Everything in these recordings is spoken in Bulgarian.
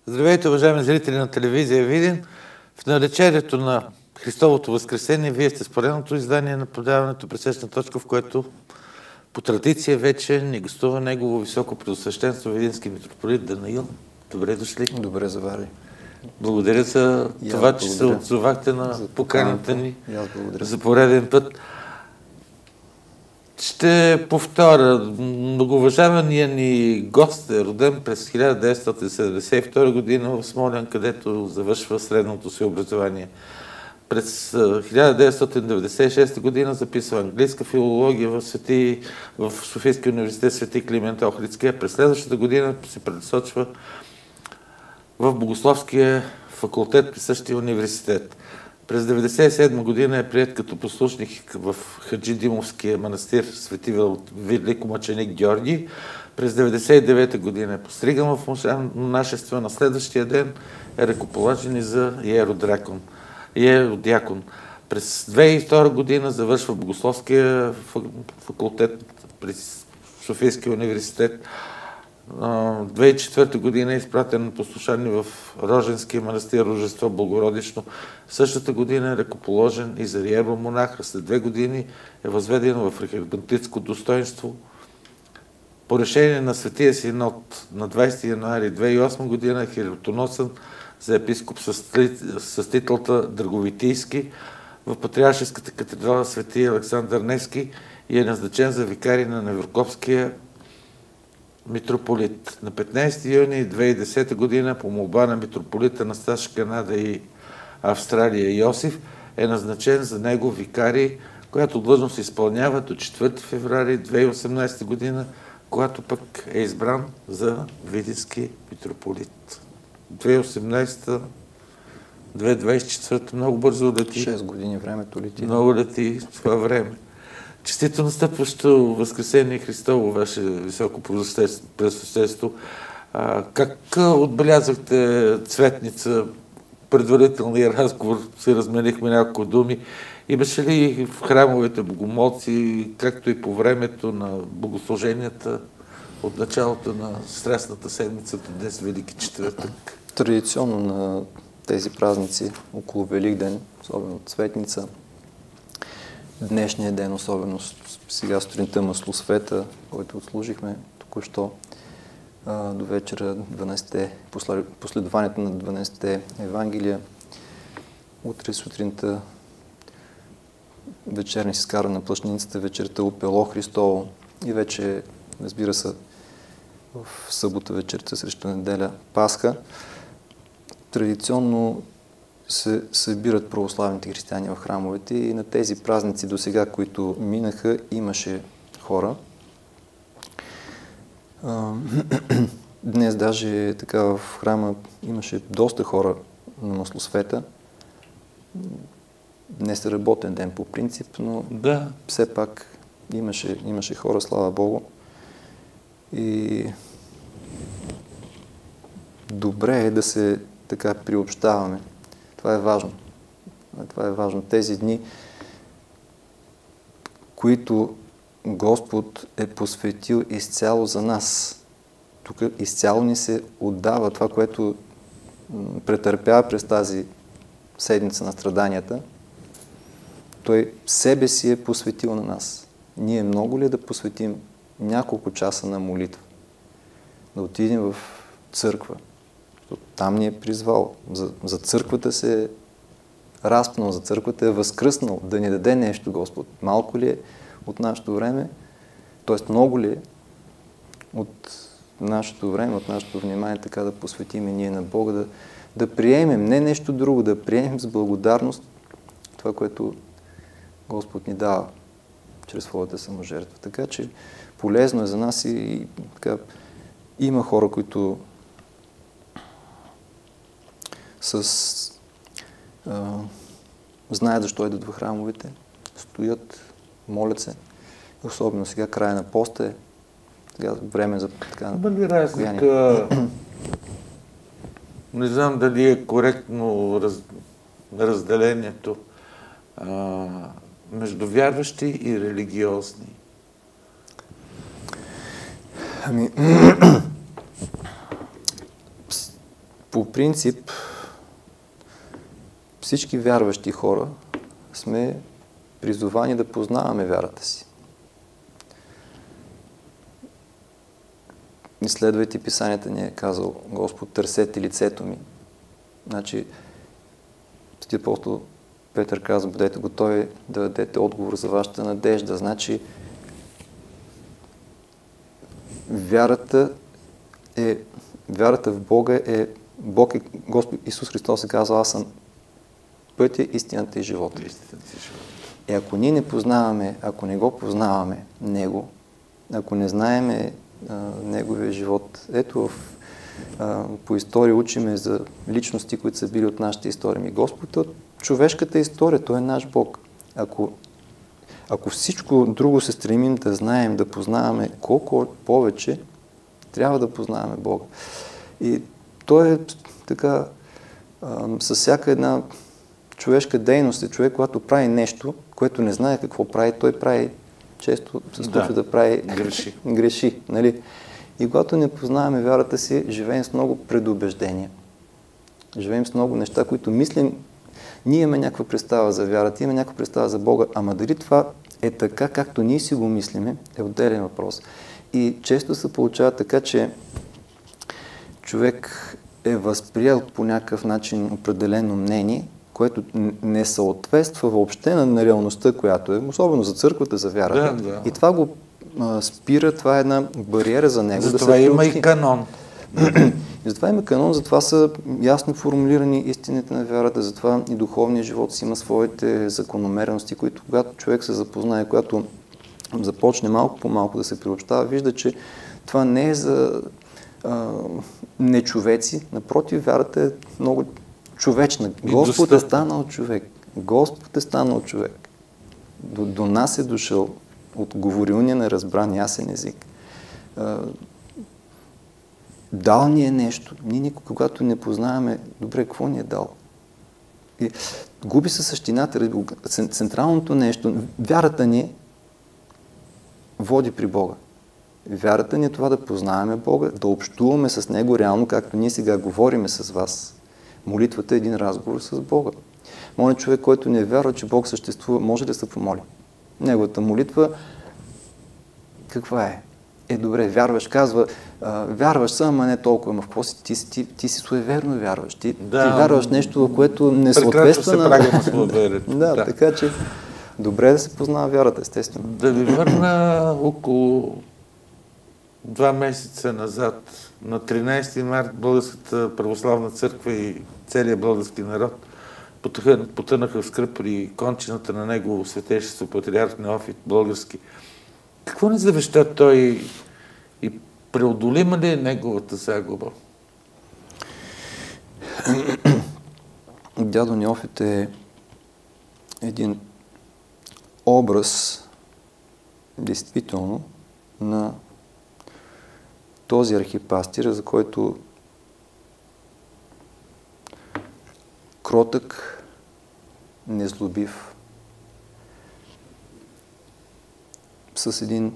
Здравейте, уважаеми зрители на телевизия Видин. В навечерието на Христовото възкресение вие сте с поредното издание на предаването Пресечна точка, в което по традиция вече ни гостува негово високо преосвещенство видински митрополит Данаил. Добре дошли. Добре заварили. Благодаря за това, че се отзовахте на поканата ни за пореден път. Ще повторя. Многоуважавания ни гост е роден през 1972 година в Смолян, където завършва средното си образование. През 1996 година записва английска филология в Софийския университет Свети Климент Охридски, а през следващата година се пресочва в Богословския факултет при същия университет. През 1997 година е приет като послушник в Хаджидимовския манастир Свети Великомъченик Георги. През 1999 година е постриган в монашество. На следващия ден е ръкоположен и за иеродиакон. През 2002 година завършва Богословския факултет при Софийския университет. 2004 година е изпратен на послушание в Роженския манастир Рождество Богородично. Същата година е ръкоположен и за иеромонах. След 2 години е възведен в архиерейско достоинство. По решение на Светия Синод на 20 януари 2008 година е херотоносен за епископ с титлата Драговитийски в Патриаршеската катедрала Свети Александър Невски и е назначен за викарий на Неврокопския митрополит. На 15 юни 2010 година по молба на митрополита на САЩ, Канада и Австралия Йосиф е назначен за него викарий, която длъжност изпълнява до 4 февруари 2018 година, когато пък е избран за видински митрополит. 2018-2024 много бързо лети. 6 години времето лети. Много лети това време. Честито настъпващо Възкресение Христово, ваше високо преосвещенство. Как отбелязахте Цветница? Предварителния разговор се разменихме няколко думи. Имаше ли в храмовете богомолци, както и по времето на богослуженията от началото на Страстната седмица до днес Велики четвъртък? Традиционно на тези празници около Великден, особено Цветница, днешния ден, особено сега сутринта Маслосвета, който отслужихме току-що до вечера, последването на 12-те Евангелия. Утре сутринта вечерни се скара на плъчницата, вечерта Опело Христово и вече, разбира се, в събота вечерта срещу неделя Пасха. Традиционно се събират православните християни в храмовете и на тези празници до сега, които минаха, имаше хора. Днес даже така в храма имаше доста хора на Маслосвета. Днес е работен ден по принцип, но все пак имаше хора, слава Богу. И добре е да се така приобщаваме. Това е важно. Това е важно. Тези дни, които Господ е посветил изцяло за нас. Тук изцяло ни се отдава това, което претърпява през тази седмица на страданията. Той себе си е посветил на нас. Ние много ли да посветим няколко часа на молитва? Да отидем в църква. Там ни е призвал. За църквата се е разпнал, за църквата е възкръснал, да ни даде нещо Господ. Малко ли е от нашето време, т.е. много ли е от нашето време, от нашето внимание, така да посветим и ние на Бога, да приемем, не нещо друго, да приемем с благодарност това, което Господ ни дава чрез своята саможертва. Така че полезно е за нас и така, има хора, които знаят защо идват в храмовете, стоят, молят се. Особено сега края на поста е сега време за така бъде разлика. Не знам дали е коректно разделението между вярващи и религиозни. По принцип, всички вярващи хора сме призовани да познаваме вярата си. Изследвайте писанията, ни е казал Господ, търсете лицето ми. Значи, Свети апостол Петър казва, бъдете готови да дадете отговор за вашата надежда. Значи, вярата в Бога е, Господ Исус Христос е казал, аз съм пътя, истината и живота. И ако ние не познаваме, ако не го познаваме Него, ако не знаеме Неговия живот, ето по история учиме за личности, които са били от нашата история. Господ е от човешката история, Той е наш Бог. Ако всичко друго се стремим да знаем, да познаваме колко повече, трябва да познаваме Бога. И Той е така, със всяка една човешка дейност е човек, когато прави нещо, което не знае какво прави, той прави често се случва да прави греши. Нали? И когато не познаваме вярата си, живеем с много предубеждения. Живеем с много неща, които мислим. Ние имаме някаква представа за вярата, имаме някаква представа за Бога, ама дали това е така, както ние си го мислиме, е отделен въпрос. И често се получава така, че човек е възприел по някакъв начин определено мнение, което не съответства въобще на реалността, която е, особено за църквата, за вярата. Да. И това го спира, това е една бариера за него. Затова има и канон. Затова има канон, затова са ясно формулирани истините на вярата, затова и духовният живот си има своите закономерности, които когато човек се запознае, когато започне малко по малко да се приобщава, вижда, че това не е за нечовеци, напротив, вярата е много човечна. Господ е станал човек. Господ е станал човек. До нас е дошъл от говорилния на разбран ясен език. Дал ни е нещо. Ние никога, когато не познаваме добре какво ни е дал. И губи се същината. Централното нещо, вярата ни води при Бога. Вярата ни е това да познаваме Бога, да общуваме с Него реално, както ние сега говориме с вас. Молитвата е един разговор с Бога. Моля човек, който не вярва, че Бог съществува, може да се помоли. Неговата молитва каква е? Добре, вярваш, казва, вярваш съм, а не толкова, ама в какво си? Ти си суеверно вярваш. Ти вярваш нещо, в което не съответства на... прага на суеверието. Да, така че добре да се познава вярата, естествено. Да ви върна около 2 месеца назад, на 13 март Българската православна църква и целият български народ потънаха в скръб при кончината на него светейшество патриарх Неофит Български. Какво ни завеща той и преодолима ли е неговата загуба? Дядо Неофит е един образ, действително, на този архипастир, за който кротък, незлобив, с един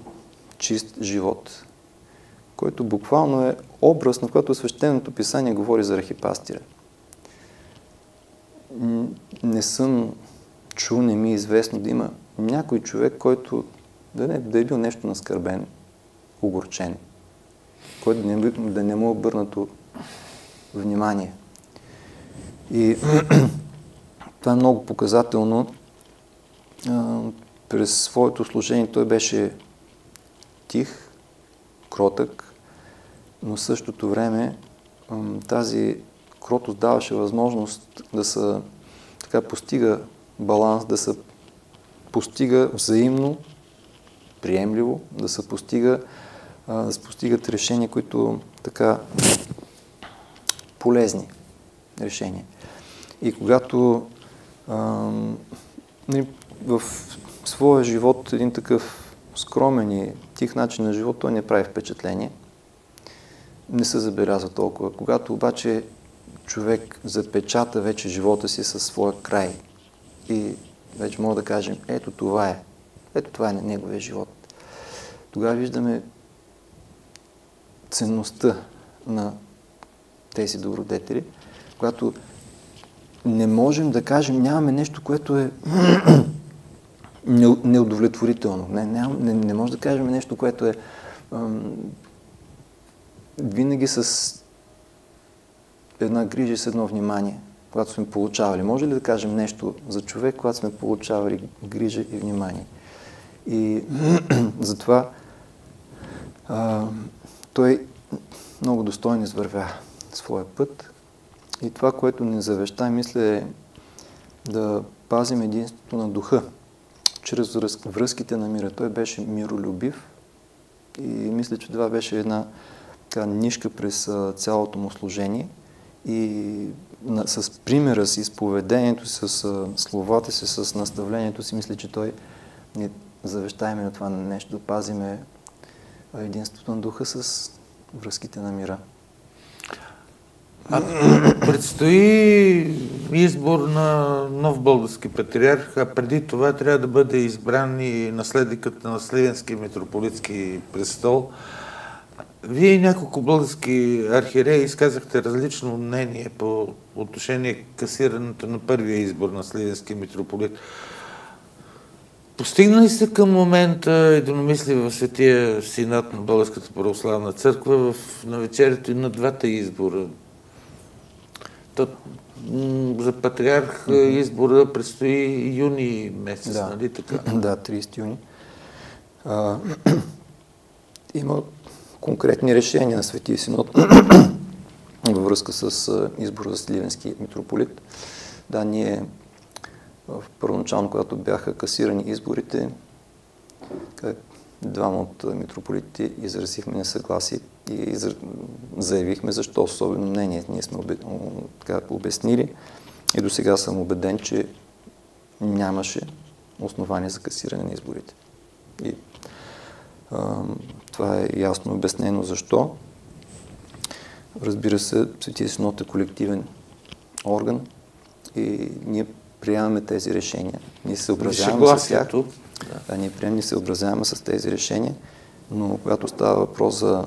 чист живот, който буквално е образ, на който Свещеното писание говори за архипастира. Не съм чул, не ми е известно да има някой човек, който да е бил нещо наскърбен, огорчен, който да не му е обърнато внимание. И това е много показателно. През своето служение той беше тих, кротък, но в същото време тази кротост даваше възможност да се постига баланс, да се постига взаимно, приемливо, да се постигат решения, които така полезни решения. И когато в своя живот един такъв скромен и тих начин на живот, той не прави впечатление. Не се забелязва толкова. Когато обаче човек запечата вече живота си със своя край и вече може да кажем, ето това е неговия живот. Тогава виждаме ценността на тези добродетели, когато не можем да кажем, нямаме нещо, което е неудовлетворително. Не може да кажем нещо, което е винаги с една грижа и с едно внимание, когато сме получавали. Може ли да кажем нещо за човек, когато сме получавали грижа и внимание? И затова той много достойно извървя своя път. И това, което ни завеща, мисля, е да пазим единството на духа чрез връзките на мира. Той беше миролюбив и мисля, че това беше една така нишка през цялото му служение. И с примера си, с поведението си, с словата си, с наставлението си, мисля, че той ни завеща именно това нещо, да пазиме единството на духа с връзките на мира. Предстои избор на нов български патриарх, а преди това трябва да бъде избран и наследникът на Сливенския митрополитски престол. Вие и няколко български архиереи изказахте различно мнение по отношение касирането на първия избор на Сливенския митрополит. Постигна ли се към момента единомислие в Светия Синод на Българската православна църква в навечерието и на двата избора? За патриарх избора предстои юни месец, нали така? Да, 30 юни. Има конкретни решения на Светия Синод във връзка с избора за Сливенски митрополит. Да, ние първоначално, когато бяха касирани изборите, двама от митрополитите изразихме несъгласие и заявихме защо особено мнение. Ние сме обяснили и до сега съм убеден, че нямаше основание за касиране на изборите. И това е ясно обяснено защо. Разбира се, Светия Синод е колективен орган и ние приемаме тези решения. Ние се съобразяваме с тях. Да, ние приемаме и се съобразяваме с тези решения, но когато става въпрос за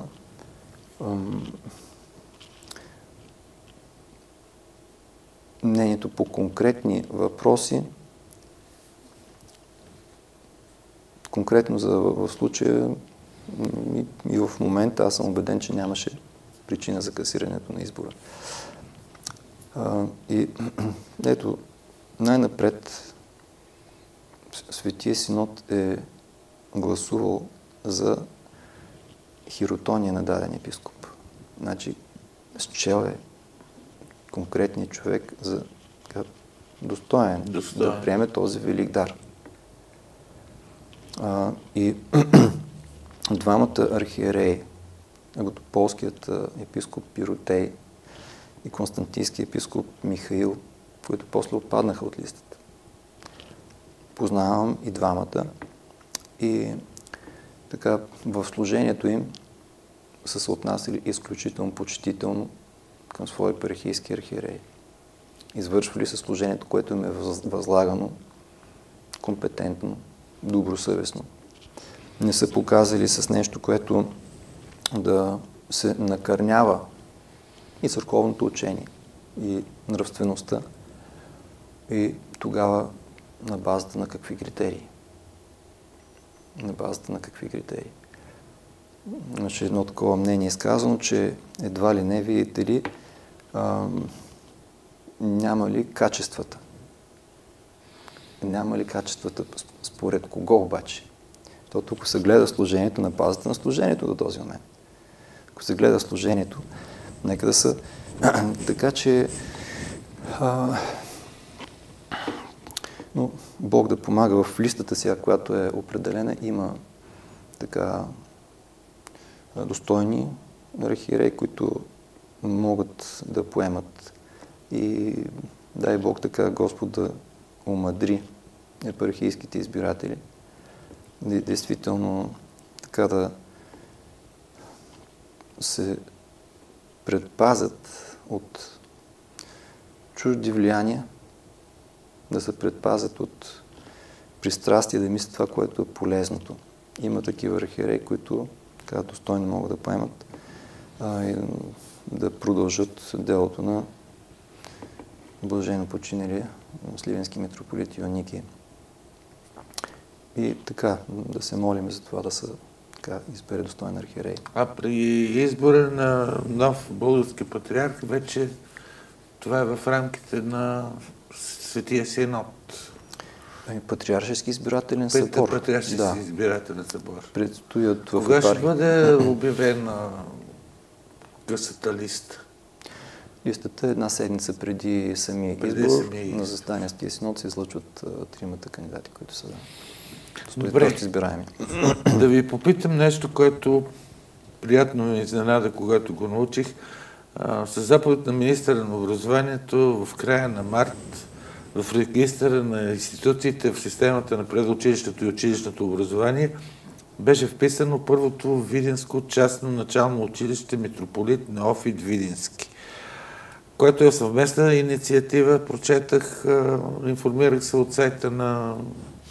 мнението по конкретни въпроси, конкретно в случая и в момента аз съм убеден, че нямаше причина за касирането на избора. И ето, най-напред Светия Синод е гласувал за хиротония на даден епископ. Значи, счел е конкретният човек за достоен да приеме този велик дар. И двамата архиереи, полският епископ Пиротей и константински епископ Михаил, които после отпаднаха от листата. Познавам и двамата и така в служението им са се отнасяли изключително почтително към свои епархийски архиереи. Извършвали се служението, което им е възлагано компетентно, добросъвестно. Не са показали с нещо, което да се накърнява и църковното учение, и нравствеността. И тогава на базата на какви критерии? На базата на какви критерии? Значи едно такова мнение е сказано, че едва ли не, видите ли, няма ли качествата? Няма ли качествата? Според кого обаче? Защото ако се гледа служението на базата на служението до този момент. Ако се гледа служението, нека да са така, че но Бог да помага в листата си, която е определена, има така достойни архиереи, които могат да поемат. И дай Бог така Господ да омъдри епархийските избиратели. Действително така да се предпазят от чужди влияния, да се предпазят от пристрастие, да мислят това, което е полезното. Има такива архиереи, които така достойно могат да поемат. да продължат делото на блажено починалия сливенски митрополит Йоанники. И така, да се молим за това да се избере достоен архиерей. А при избора на нов български патриарх вече това е в рамките на Светия Синод. Патриаршески избирателен събор. Патриаршески избирателен събор. Предстоят в Кога ще бъде обявена късата листа? Листата е една седмица преди самия избор. На заседание Светия Синод се излъчват тримата кандидати, които са избираеми. Да ви попитам нещо, което приятно ме изненада, когато го научих. Със заповед на министъра на образованието в края на март в регистъра на институциите в системата на предучилищното и училищното образование беше вписано първото видинско частно начално училище Митрополит Неофит Видински, което е съвместна инициатива. Прочетах, информирах се от сайта на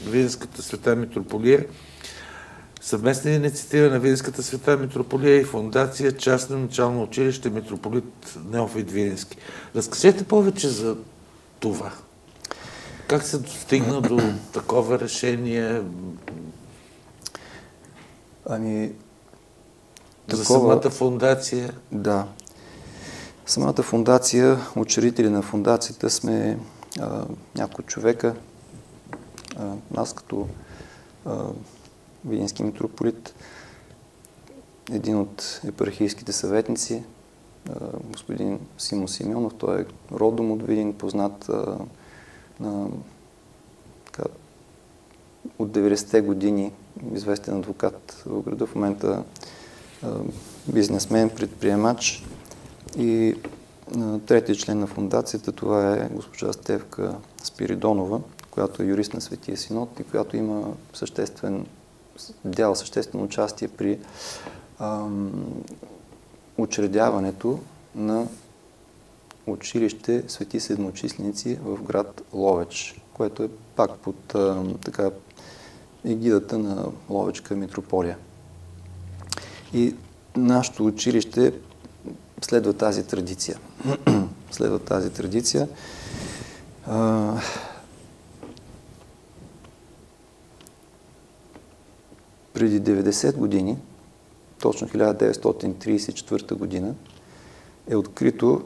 Видинската света митрополия. Съвместна инициатива на Видинската света митрополия и фондация частно начално училище Митрополит Неофит Видински. Разкажете повече за това. Как се достигна до такова решение? За самата фондация? Да. Самата фондация, учредители на фондацията сме няколко човека. Аз като видински митрополит, един от епархийските съветници, господин Симо Симеонов, той е родом от Видин, познат от 90-те години, известен адвокат в града, в момента бизнесмен, предприемач. И третият член на фондацията, това е госпожа Стефка Спиридонова, която е юрист на Светия Синод и която има съществено участие при учредяването на училище Свети Седмочисленици в град Ловеч, което е пак под егидата на Ловечка митрополия. И нашето училище следва тази традиция. Преди 90 години, точно 1934 година, е открито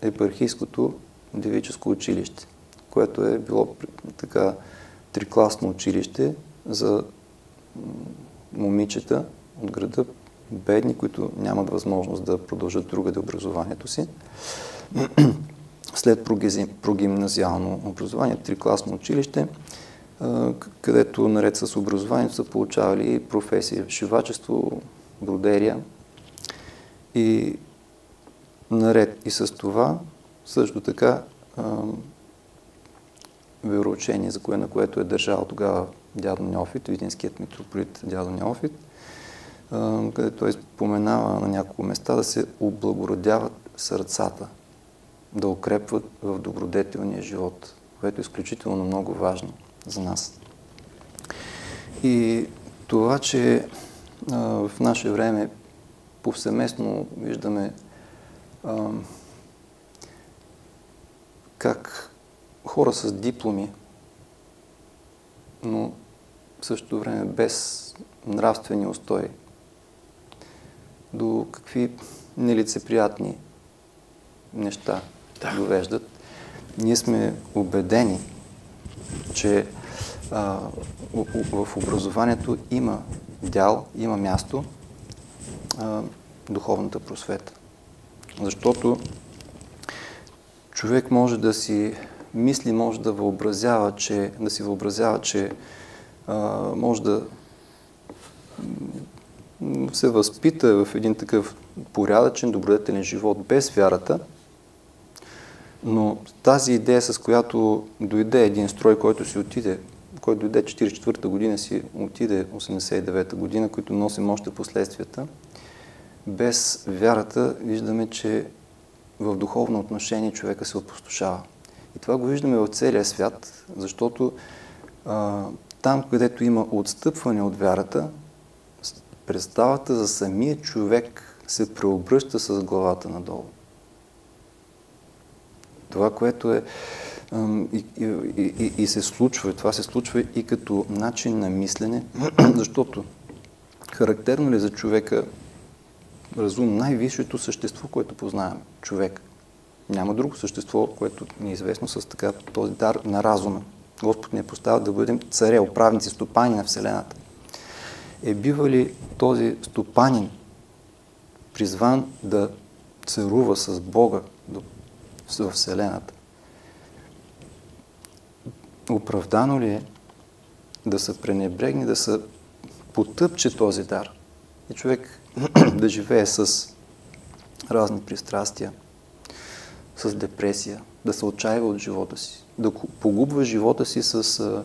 епархийското девическо училище, което е било трикласно училище за момичета от града, бедни, които нямат възможност да продължат другаде образованието си. След прогимназиално образование, трикласно училище, където наред с образованието са получавали професии шивачество, бродерия и наред и с това също така вероучение, на което е държал тогава дядо Неофит, видинският митрополит дядо Неофит, където той споменава на няколко места да се облагородяват сърцата, да укрепват в добродетелния живот, което е изключително много важно за нас. И това, че в наше време повсеместно виждаме как хора с дипломи, но в същото време без нравствени устои, до какви нелицеприятни неща довеждат. Ние сме убедени, че в образованието има дял, има място духовната просвета. Защото човек може да си мисли, може да въобразява, че може да се възпита в един такъв порядъчен, добродетелен живот без вярата, но тази идея, с която дойде един строй, който дойде 1944 година, си отиде 1989 година, който носим още последствията, без вярата виждаме, че в духовно отношение човека се опустошава. И това го виждаме в целия свят, защото там, където има отстъпване от вярата, представата за самия човек се преобръща с главата надолу. Това, което е и се случва, това се случва и като начин на мислене, защото характерно ли за човека разум, най-висшето същество, което познаваме, човек. Няма друго същество, което ни е известно с така този дар на разума. Господ ни е поставил да бъдем царе, управници, стопани на Вселената. Е бива ли този стопанин призван да царува с Бога в Вселената? Оправдано ли е да се пренебрегне, да се потъпче този дар? И човек да живее с разни пристрастия, с депресия, да се отчаива от живота си, да погубва живота си с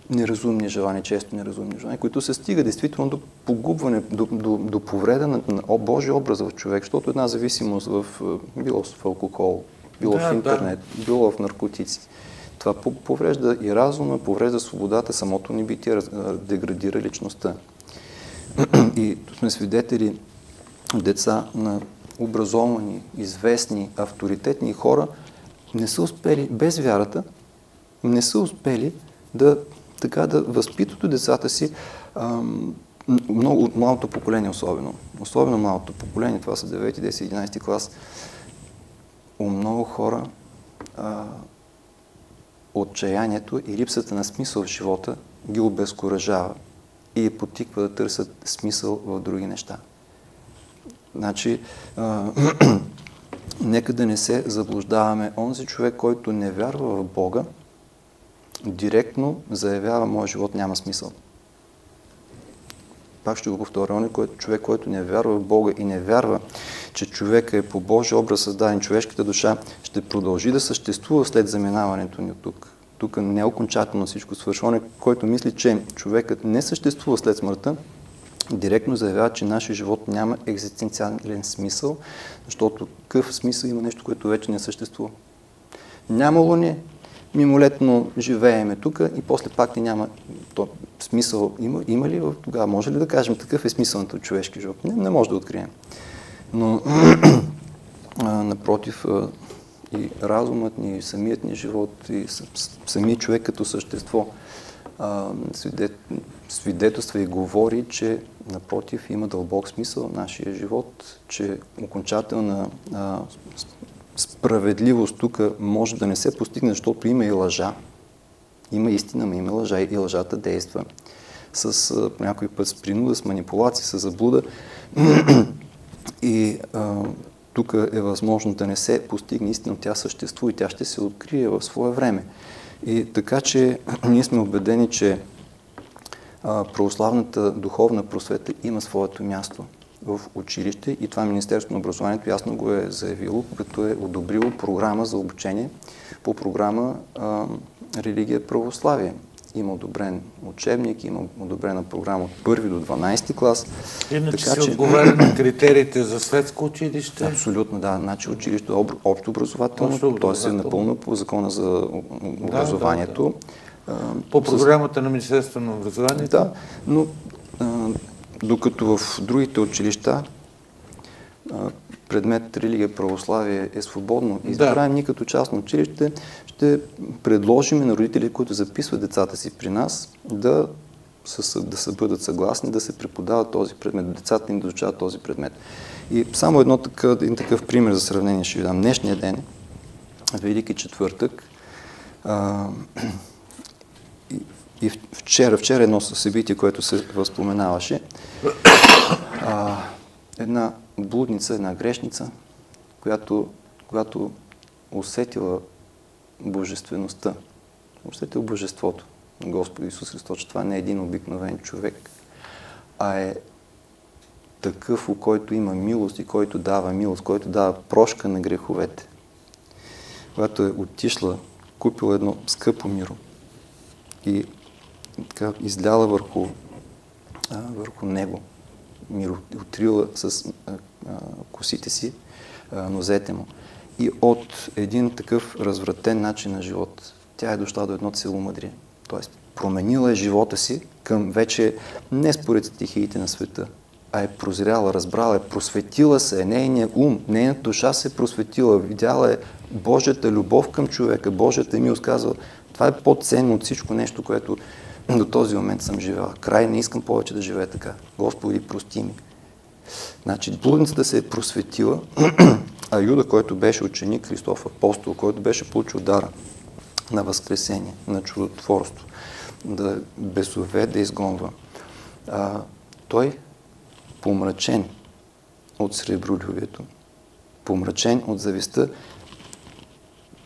неразумни желания, често неразумни желания, които се стига действително до погубване, до повреда на Божия образ в човек, защото една зависимост било в алкохол, било в интернет, било в наркотици. Това поврежда и разума, поврежда свободата, самото ни битие, деградира личността. И сме свидетели деца на образовани, известни, авторитетни хора не са успели, без вярата, не са успели да възпитат децата си, много от малото поколение особено малото поколение, това са 9, 10, 11 клас, у много хора отчаянието и липсата на смисъл в живота ги обезкуражава и потиква да търсят смисъл в други неща. Значи, нека да не се заблуждаваме. Онзи човек, който не вярва в Бога, директно заявява: моят живот няма смисъл. Пак ще го повторя, човек, който не вярва в Бога и не вярва, че човека е по Божия образ създаден, човешката душа ще продължи да съществува след заминаването ни от тук. Тук не е окончателно всичко свършва. Който мисли, че човекът не съществува след смъртта, директно заявява, че нашия живот няма екзистенциален смисъл, защото какъв смисъл има нещо, което вече не съществува. Нямало ни, мимолетно живееме тук и после пак ни няма смисъл. Има ли тогава? Може ли да кажем такъв е смисълът от човешки живот? Не може да открием. Но напротив, и разумът ни, и самият ни живот, и самият човек като същество свидетелства и говори, че напротив има дълбок смисъл в нашия живот, че окончателна справедливост тук може да не се постигне, защото има и лъжа. Има истина, но има лъжа и лъжата действа по някой път с принуда, с манипулация, с заблуда. И тук е възможно да не се постигне истина, тя съществува и тя ще се открие в свое време. И така, че ние сме убедени, че православната духовна просвета има своето място в училище и това Министерството на образованието ясно го е заявило, като е одобрило програма за обучение по програма Религия православие. Има одобрен учебник, има одобрена програма от 1 до 12 клас. Иначе така, си отговаря на критериите за светско училище? Абсолютно, да. Значи училище е общо образователно, т.е. е напълно по закона за образованието. По програмата на Министерството на образованието? Да, но докато в другите училища предмет религия православие е свободно избран, ние като частно училище ще предложим на родители, които записват децата си при нас, да се бъдат съгласни да се преподават този предмет, децата им да изучават този предмет. И само един такъв пример за сравнение ще ви дам. Днешния ден, Велики четвъртък, и вчера едно събитие, което се възпоменаваше, една блудница, една грешница, която усетила божествеността, усетила божеството на Господ Исус Христос, че това не е един обикновен човек, а е такъв, у който има милост и който дава милост, който дава прошка на греховете. Когато е отишла, купила едно скъпо миро и така изляла върху него миро, отрила с косите си нозете му. И от един такъв развратен начин на живот, тя е дошла до едно целомъдрие. Тоест, променила е живота си към вече не според стихиите на света, а е прозряла, разбрала е, просветила се, нейният ум, нейната душа се е просветила, видяла е Божията любов към човека, Божията милост, казва, това е по-ценно от всичко нещо, което до този момент съм живела. Край, не искам повече да живея така. Господи, прости ми. Значи, блудницата се е просветила, а Юда, който беше ученик, Христов апостол, който беше получил дара на възкресение, на чудотворство, да бесове да изгонва, той, помрачен от сребролюбието, помрачен от завистта,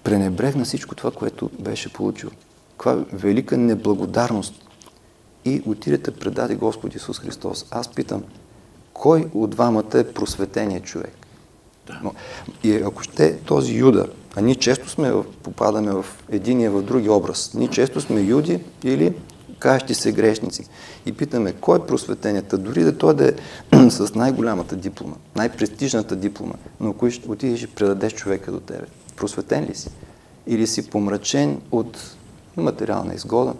пренебрегна всичко това, което беше получил. Каква велика неблагодарност. И отиде да предаде Господ Исус Христос. Аз питам, кой от двамата е просветеният човек? Да. И ако ще този Юда, а ние често попадаме в единия, в други образ. Ние често сме юди или каещи се грешници. И питаме, кой е просветеният? Дори да той да е с най-голямата диплома, най-престижната диплома, но ако отидеш и предадеш човека до тебе, просветен ли си? Или си помрачен от материална изгода,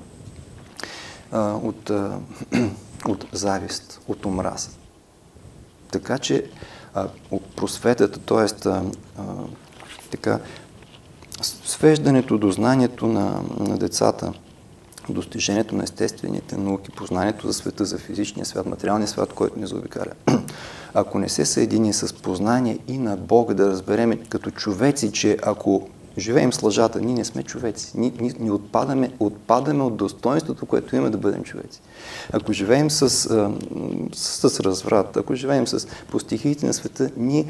от завист, от омраза? Така че просветата, т.е. свеждането до знанието на децата, достижението на естествените науки, познанието за света, за физичния свят, материалния свят, който ни заобикаля. Ако не се съедини с познание и на Бога, да разберем като човеци, че ако живеем с лъжата, ние не сме човеци. Ние отпадаме от достоинството, което има да бъдем човеци. Ако живеем с разврат, ако живеем по стихиите на света, ние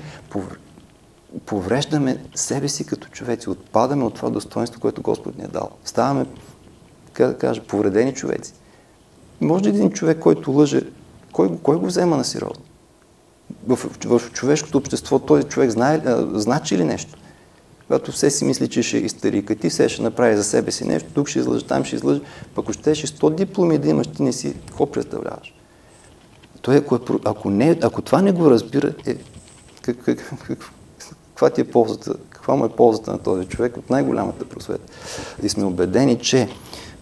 повреждаме себе си като човеци. Отпадаме от това достоинство, което Господ ни е дал. Ставаме, така да кажа, повредени човеци. Може ли един човек, който лъже, кой го взема на сериозно? В човешкото общество този човек значи ли нещо? Когато все си мисли, че ще изтарика, ти все ще направи за себе си нещо, тук ще излъжи, там ще излъжи, пък ако щеш 100 дипломи да имаш, ти не си, какво представляваш? Той, ако това не го разбира, каква ти е ползата, каква му е ползата на този човек от най-голямата просвета? И сме убедени, че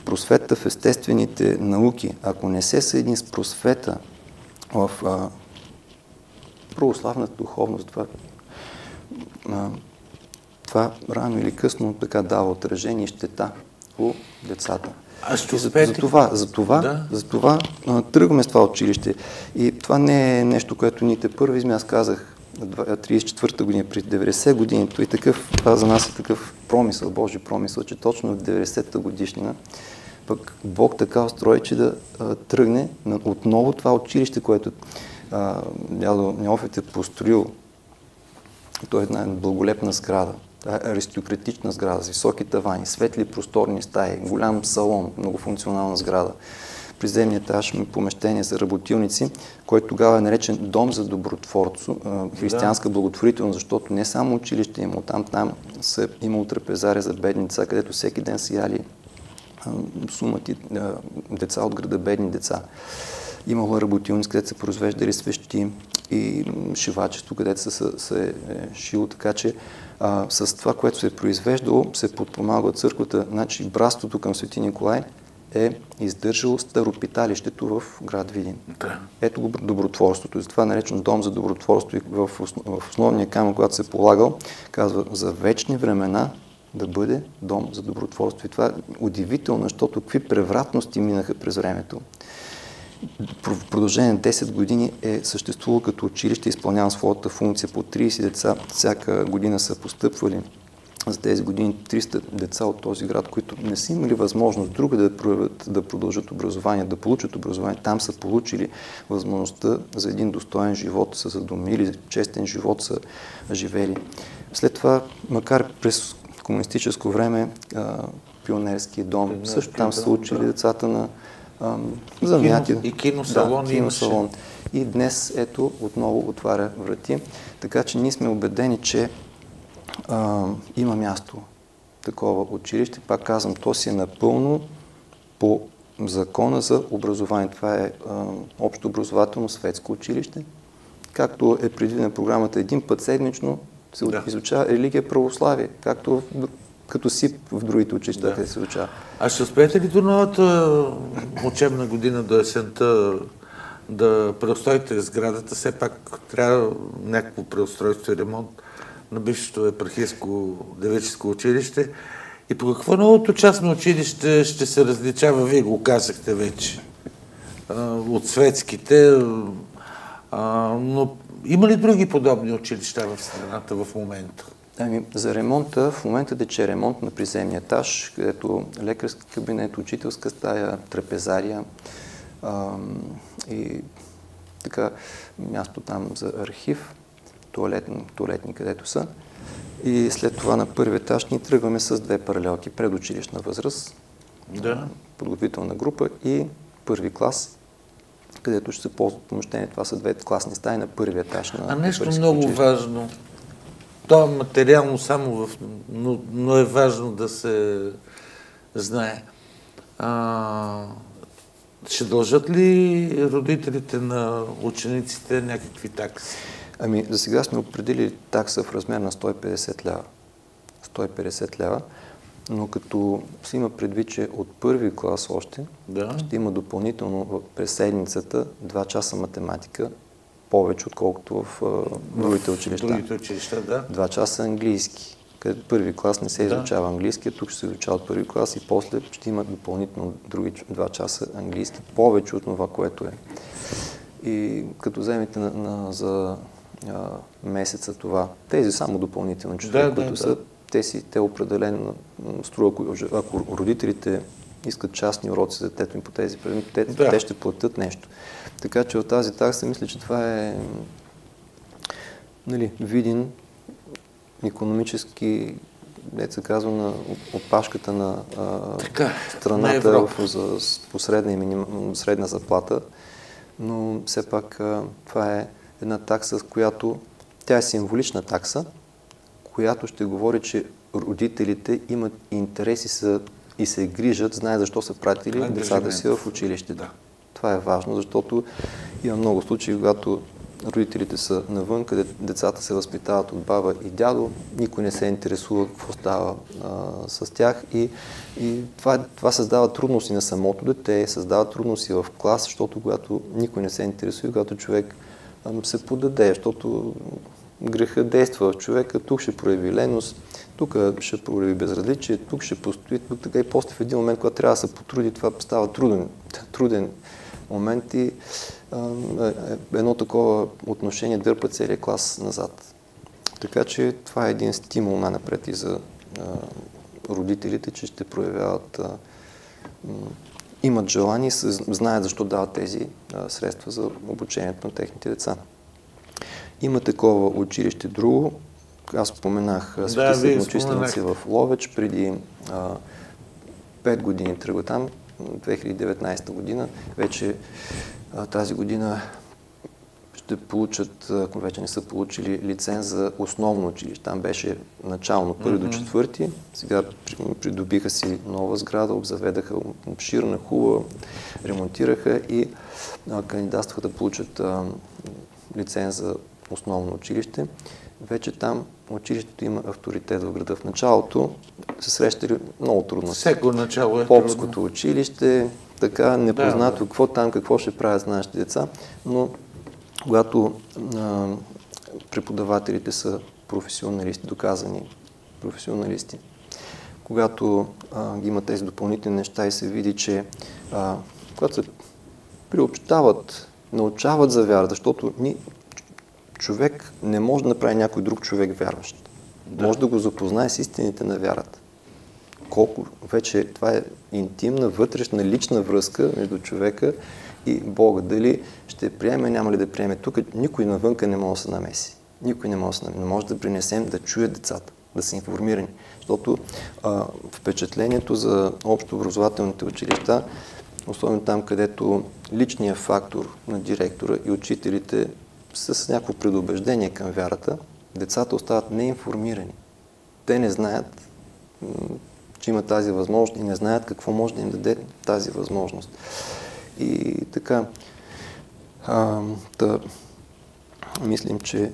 просвета в естествените науки, ако не се съедини с просвета в православната духовност, това рано или късно така дава отражение и щета у децата. Затова тръгваме с това училище. И това не е нещо, което ние първи, аз казах 34-та година, при 90 години, и това за нас е такъв промисъл, Божи промисъл, че точно в 90-та годишнина пък Бог така устрои, че да тръгне отново това училище, което дядо Неофит е построил. То е една благолепна сграда, аристократична сграда с високи тавани, светли просторни стаи, голям салон, многофункционална сграда. Приземния етаж помещение за работилници, който тогава е наречен Дом за добротворцо, християнска благотворителност, защото не само училище имало там са имало трапезария за бедни деца, където всеки ден са яли сумати деца от града, бедни деца. Имало работилници, където са произвеждали свещи и шивачество, където се шило, така че с това, което се е произвеждало, се подпомага църквата. Значи братството към Свети Николай е издържало старопиталището в град Видин. Да. Ето го добротворството. Затова е наречено Дом за добротворство и в основния камък, когато се е полагал, казва за вечни времена да бъде Дом за добротворство. И това е удивително, защото какви превратности минаха през времето. В продължение на 10 години е съществувало като училище, изпълнява своята функция по 30 деца. Всяка година са постъпвали за тези години 300 деца от този град, които не са имали възможност друга да продължат образование, да получат образование. Там са получили възможността за един достоен живот, са задумили, честен живот са живели. След това, макар през комунистическо време, пионерски дом, също там са учили децата на занятия. И киносалон. Да, киносалон. И днес, ето, отново отваря врати. Така че ние сме убедени, че има място такова училище. Пак казвам, то си е напълно по закона за образование. Това е общо образователно светско училище. Както е предвидена програмата, един път седмично се изучава религия православие. Както в като СИП в другите училища, Да. където се учава. А ще успеете ли до новата учебна година, до есента, да преустроите сградата? Все пак трябва някакво преустройство и ремонт на бившето епархийско девическо училище. И по какво новото частно училище ще се различава? Вие го казахте вече. От светските. Но има ли други подобни училища в страната в момента? За ремонта, в момента тече ремонт на приземния етаж, където лекарски кабинет, учителска стая, трапезария и така място там за архив, туалетни където са. И след това на първи етаж ние тръгваме с 2 паралелки, предучилищна възраст, подготвителна група и първи клас, където ще се ползват помещение. Това са 2 класни стаи на първи етаж. А нещо много важно. То е материално само но е важно да се знае. Ще дължат ли родителите на учениците някакви такси? За сега сме определили такса в размер на 150 лева. 150 лева, но като се има предвид, че от първи клас още ще има допълнително през седмицата 2 часа математика, повече отколкото в другите училища. 2 часа английски, където първи клас не се изучава английски, а тук ще се изучава от първи клас и после ще има допълнително други 2 часа английски, повече от това, което е. И като вземете за месеца това, тези само допълнителни часове, които са, те определено струва, ако родителите искат частни уроци за детето им по тези предмети, те ще платят нещо. Така че от тази такса мисля, че това е виден икономически, се казва, на опашката на страната по средна заплата, но все пак това е една такса, с която тя е символична такса, която ще говори, че родителите имат интереси и се грижат, знаят защо са пратили децата си в училище. Това е важно, защото има много случаи, когато родителите са навън, където децата се възпитават от баба и дядо, никой не се интересува какво става с тях и това създава трудности на самото дете, създава трудности в клас, защото когато никой не се интересува, когато човек се подаде, защото грехът действа в човека, тук ще прояви леност, тук ще прояви безразличие, тук ще постои, тук така и после в един момент, когато трябва да се потруди, това става труден момент и едно такова отношение дърпа целия клас назад. Така че това е един стимул най-напред и за родителите, че ще проявяват, имат желание и знаят защо дават тези средства за обучението на техните деца. Има такова училище друго. Аз споменах Свети Седмочисленици в Ловеч. Преди 5 години тръгва там, 2019 година. Вече тази година ще получат, ако вече не са получили, лиценз за основно училище. Там беше начално 1 до 4. Сега придобиха си нова сграда, обзаведаха обширна, хубава, ремонтираха и кандидатстваха да получат лиценз за основно училище. Вече там училището има авторитет в града. В началото се срещали много трудно. Всеко начало е попското училище, така непознато какво ще правят с нашите деца, но когато преподавателите са професионалисти, доказани професионалисти, когато има тези допълнителни неща и се види, че когато се приобщават, научават за вяра, защото човек не може да направи някой друг човек вярващ. Може да го запознае с истините на вярата. Колко вече това е интимна, вътрешна, лична връзка между човека и Бога. Дали ще приеме, няма ли да приеме. Тук никой навънка не може да се намеси. Никой не може да се намеси. Не може да принесем да чуят децата, да са информирани. Защото впечатлението за общообразователните училища, особено там, където личният фактор на директора и учителите с някакво предубеждение към вярата, децата остават неинформирани. Те не знаят, че има тази възможност и не знаят какво може да им даде тази възможност. И така, мислим, че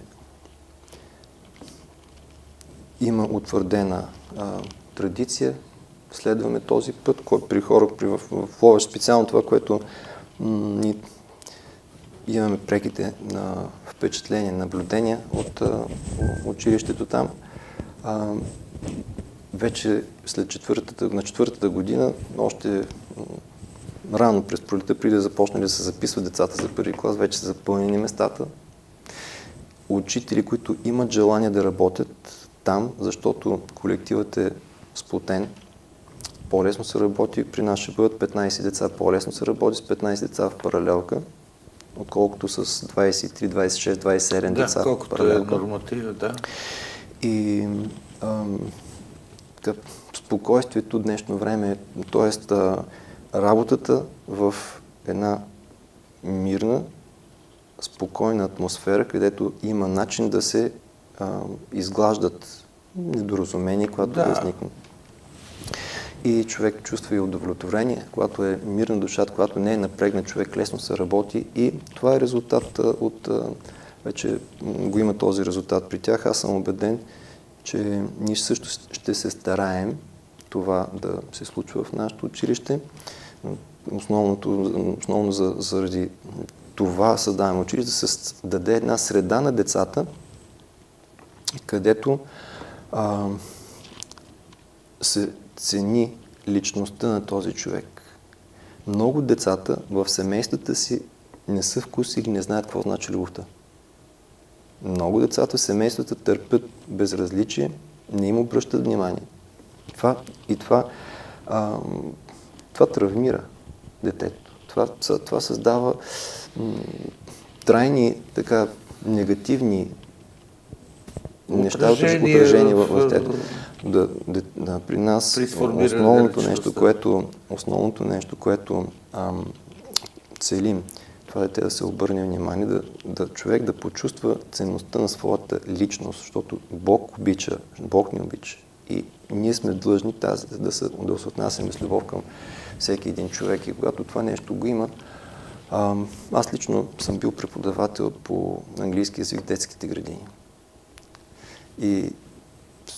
има утвърдена традиция следваме този път, който при хора, в Ловеч специално това, което имаме преките впечатления, наблюдения от училището там. Вече на четвъртата година, още рано през пролета, преди да започнали да се записват децата за първи клас, вече са запълнени местата. Учители, които имат желание да работят там, защото колективът е сплотен, по-лесно се работи, при нас ще бъдат 15 деца, по-лесно се работи с 15 деца в паралелка, отколкото с 23, 26, 27 деца в паралелка. Да, колкото е норматива, да. И спокойствието днешно време, т.е. работата в една мирна, спокойна атмосфера, където има начин да се изглаждат недоразумения, когато възникнат. И човек чувства и удовлетворение, когато е мирна душата, когато не е напрегнат човек, лесно се работи и това е резултат от... Вече го има този резултат при тях. Аз съм убеден, че ние също ще се стараем това да се случва в нашето училище. Основно заради това създаваме училище, да се даде една среда на децата, където се цени личността на този човек. Много децата в семействата си не са вкусили, не знаят какво значи любовта. Много децата в семействата търпят безразличие, не им обръщат внимание. Това травмира детето. Това създава трайни, така, негативни неща, отражения в детето. При нас основното нещо, което целим, това дете да се обърне внимание, човек да почувства ценността на своята личност, защото Бог обича, Бог ни обича. И ние сме длъжни да се отнасяме с любов към всеки един човек. И когато това нещо го има, аз лично съм бил преподавател по английски език в детските градини. И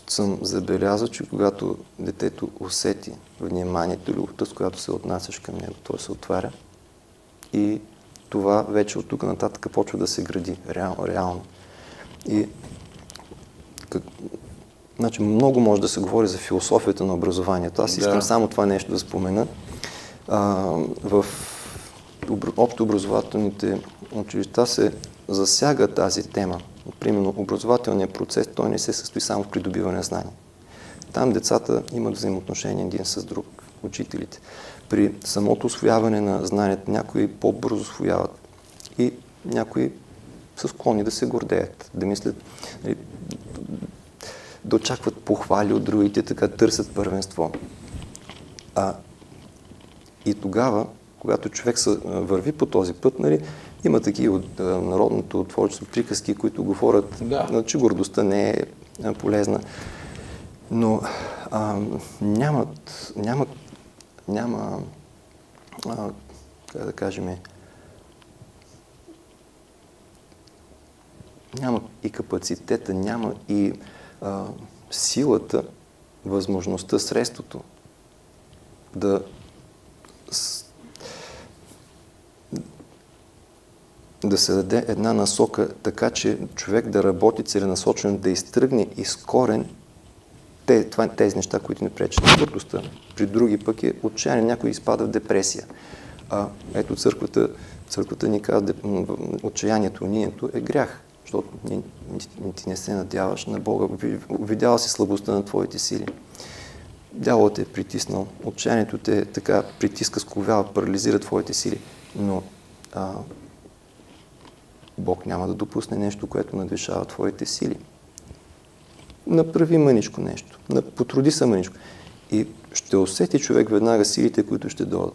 съм забелязал, че когато детето усети вниманието, любовта, с която се отнасяш към него, той се отваря и това вече от тук нататък почва да се гради реално. И значи, много може да се говори за философията на образованието. Аз искам само това нещо да спомена. В общообразователните училища се засяга тази тема. Примерно, образователният процес, той не се състои само в придобиване на знания. Там децата имат взаимоотношения един с друг, учителите. При самото усвояване на знанието някои по-бързо усвояват и някои са склонни да се гордеят, да мислят, да очакват похвали от другите, така търсят първенство. И тогава, когато човек върви по този път, има такива от народното творчество приказки, които говорят, че гордостта не е полезна. Но няма как да кажем, няма и капацитета, няма и силата, възможността, средството да се даде една насока, така че човек да работи целенасочено, да изтръгне из корен тези неща, които не пречат на гордостта. При други пък е отчаяние, някой изпада в депресия. Ето църквата ни казва, отчаянието, унието е грях, защото ти не се надяваш на Бога. Видяла си слабостта на твоите сили. Дяволът те е притиснал, отчаянието те така притиска, сковява, парализира твоите сили. Но Бог няма да допусне нещо, което надвишава твоите сили. Направи мъничко нещо, потруди се мъничко. И ще усети човек веднага силите, които ще дойдат.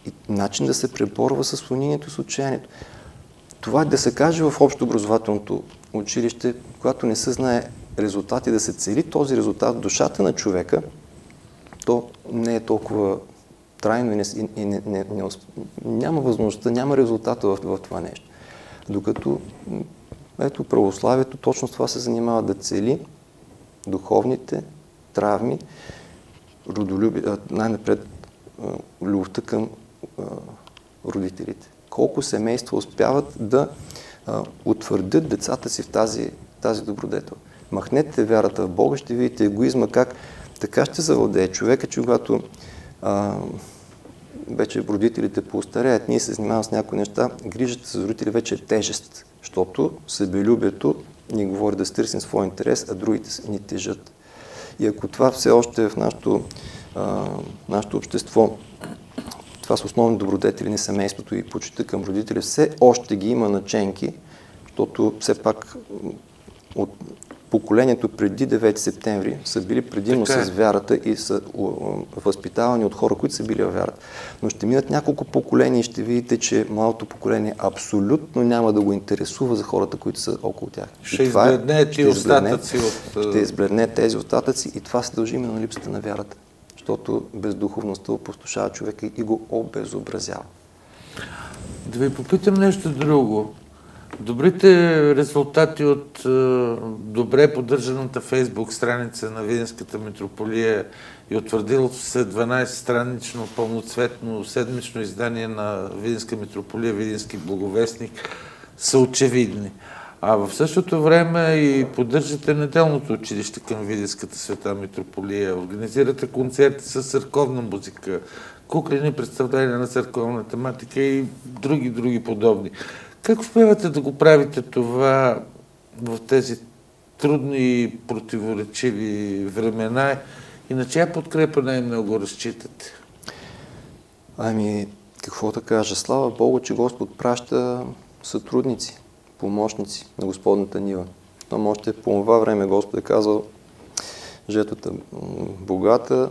И начин да се преборва с унинието, с отчаянието. Това да се каже в общообразователното училище, когато не се знае резултати, да се цели този резултат в душата на човека, то не е толкова трайно и няма възможността, няма резултата в това нещо. Докато ето православието точно с това се занимава, да цели духовните травми най-напред любовта към родителите. Колко семейства успяват да утвърдят децата си в тази добродетел. Махнете вярата в Бога, ще видите егоизма как така ще завладее човека, че когато вече родителите поостареят, ние се занимаваме с някои неща, грижата за родители вече е тежест, защото себелюбието ни говори да стърсим своя интерес, а другите ни тежат. И ако това все още е в нашето общество, това са основни добродетели на семейството и почита към родители, все още ги има наченки, защото все пак от поколението преди 9 септември са били предимно с вярата и са възпитавани от хора, които са били във вярата. Но ще минат няколко поколения и ще видите, че младото поколение абсолютно няма да го интересува за хората, които са около тях. Ще избледне тези остатъци и това се дължи именно на липсата на вярата. Защото бездуховността опустошава човека и го обезобразява. Да ви попитам нещо друго. Добрите резултати от добре поддържаната Фейсбук страница на Видинската митрополия и утвърдилото се 12-странично пълноцветно седмично издание на Видинска митрополия, Видински благовестник, са очевидни. А в същото време и поддържате неделното училище към Видинската света митрополия, организирате концерти с църковна музика, куклени представления на църковна тематика и други подобни. Как успявате да го правите това в тези трудни и противоречиви времена и на чия подкрепа най-много разчитате? Ами, какво да кажа? Слава Богу, че Господ праща сътрудници, помощници на Господната нива. Там още по това време Господ е казал, жетвата богата,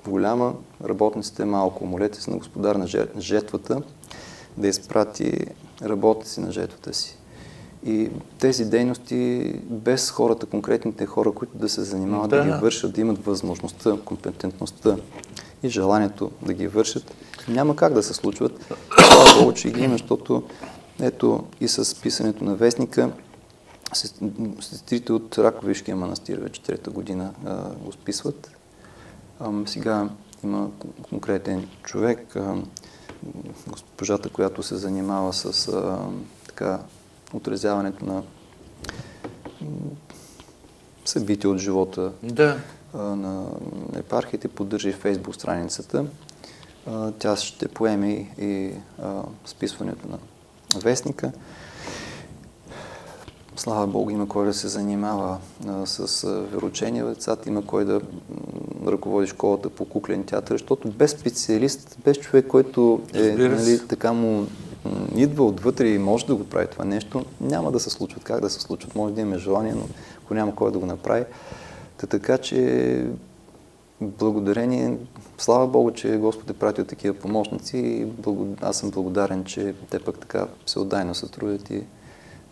голяма, работниците малко. Молете се на Господар на жетвата да изпрати работници на жетвата си. И тези дейности без хората, конкретните хора, които да се занимават да ги вършат, да имат възможността, компетентността и желанието да ги вършат, няма как да се случват. Това повече ги има, защото ето и с писането на вестника, сестрите от Раковишкия манастир вече 3-та година го списват. Сега има конкретен човек, госпожата, която се занимава с отразяването на събития от живота на епархиите, поддържа и Фейсбук страницата. Тя ще поеме и списването на вестника. Слава Богу, има кой да се занимава с вероучение в децата, има кой да ръководи школата по куклен театър, защото без специалист, без човек, който така му идва отвътре и може да го прави това нещо, няма да се случват. Как да се случват? Може да имаме желание, но ако няма кой да го направи. Така че благодарение, слава Богу, че Господ е пратил такива помощници и аз съм благодарен, че те пък така всеотдайно се трудят и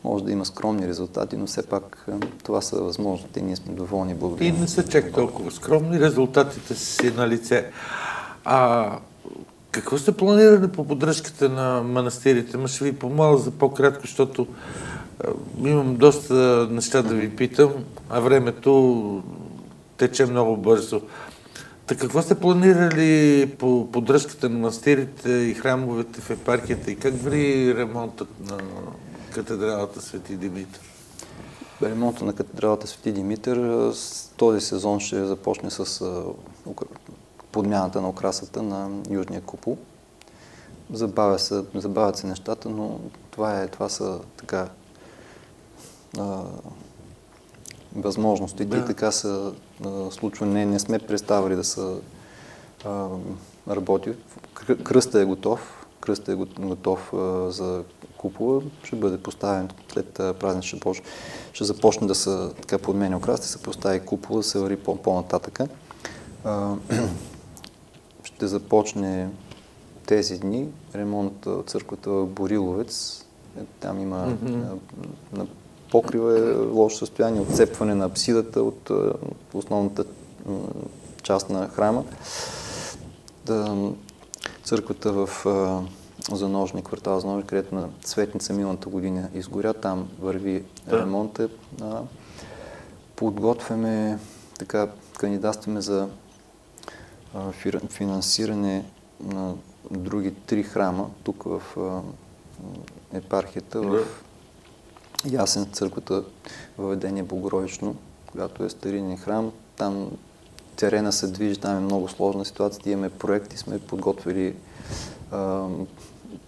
може да има скромни резултати, но все пак това са възможности и ние сме доволни и благодарни. И не са чак толкова скромни, резултатите си на лице. Какво сте планирали по поддръжката на манастирите? Ще ви помоля за по-кратко, защото имам доста неща да ви питам, а времето тече много бързо. Какво сте планирали по поддръжката на манастирите и храмовете в епархията и как върви ремонтът на катедралата Свети Димитър? Ремонтът на катедралата Свети Димитър този сезон ще започне с подмяната на украсата на южния купол. Забавят се нещата, но това са така възможностите и така се случва. Не сме представили да се работи. Кръстът е готов. Кръстът е готов за купола. Ще бъде поставен след празник, ще започне да се подменя украсата, се постави купола, да се вари по-нататъка. Ще започне тези дни ремонт от църквата в Бориловец. Там има на покрива е лошо състояние, отцепване на апсидата от основната част на храма. Църквата в Заножни, квартал Заножни, където на Светница миналата година изгоря, там върви ремонта. Подготвяме, кандидатстваме за финансиране на други 3 храма, тук в епархията, в Ясен, църквата Въведение Богородично, която е старинен храм. Там терена се движи, там е много сложна ситуация. Имаме проекти, сме подготвили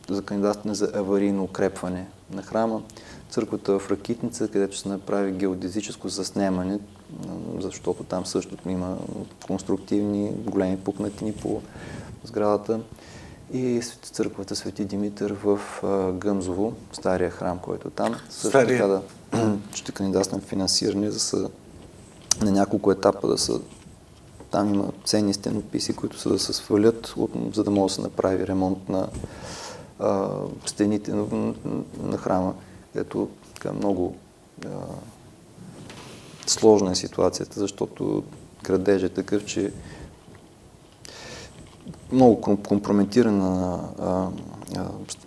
за кандидатстване за аварийно укрепване на храма. Църквата в Ракитница, където се направи геодезическо заснемане, защото там също има конструктивни, големи пукнатини по сградата. И църквата Свети Димитър в Гъмзово, стария храм, който е там. Също така да ще кандидатствам финансиране, на няколко етапа да са. Там има ценни стенописи, които са да се свалят, за да може да се направи ремонт на стените на храма, където много сложна е ситуацията, защото градеж е такъв, че много компрометирана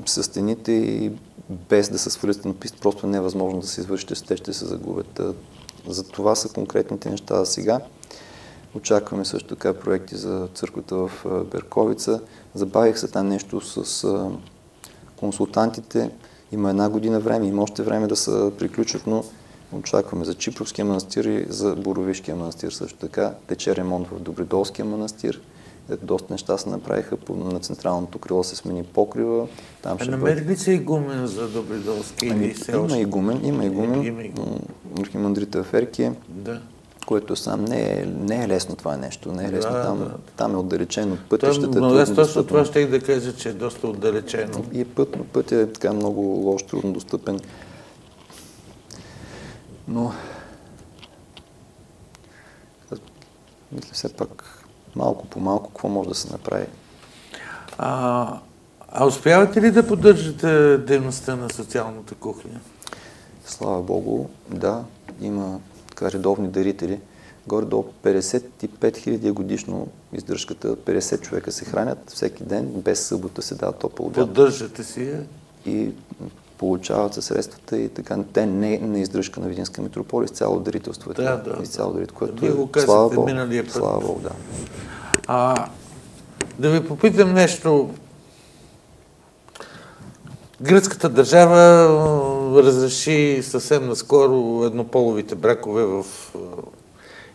с стените и без да се свалят стенопис, просто невъзможно да се извърши, те ще се загубят. За това са конкретните неща за сега. Очакваме също така проекти за църквата в Берковица. Забавих се там нещо с консултантите. Има 1 година време, има още време да се приключат, но очакваме за Чипровския манастир и за Боровишкия манастир също така. Тече ремонт в Добридолския манастир. Доста неща се направиха. На централното крило се смени покрива. Намери ли се игумен за Добридолски? Има игумен. Архимандрит Аферкия. Да. Което сам не е лесно това нещо. Не е лесно. Там е отдалечено от пътищата. Аз точно това щех да кажа, че е доста отдалечено. И път е така много лош, трудно достъпен. Но мисля все пак малко по малко какво може да се направи. А успявате ли да поддържате дейността на социалната кухня? Слава Богу, да. Има редовни дарители. Горе-долу 55 000 годишно издръжката. 50 човека се хранят всеки ден, без събота се дава топъл обяд. Поддържате си я? И получават се средствата и така. Те не издръжка на Видинска митрополия, изцяло дарителство е това. Изцяло дарителство, което вие го казахте миналия път. Слава Богу, да. Да ви попитам нещо. Гръцката държава разреши съвсем наскоро еднополовите бракове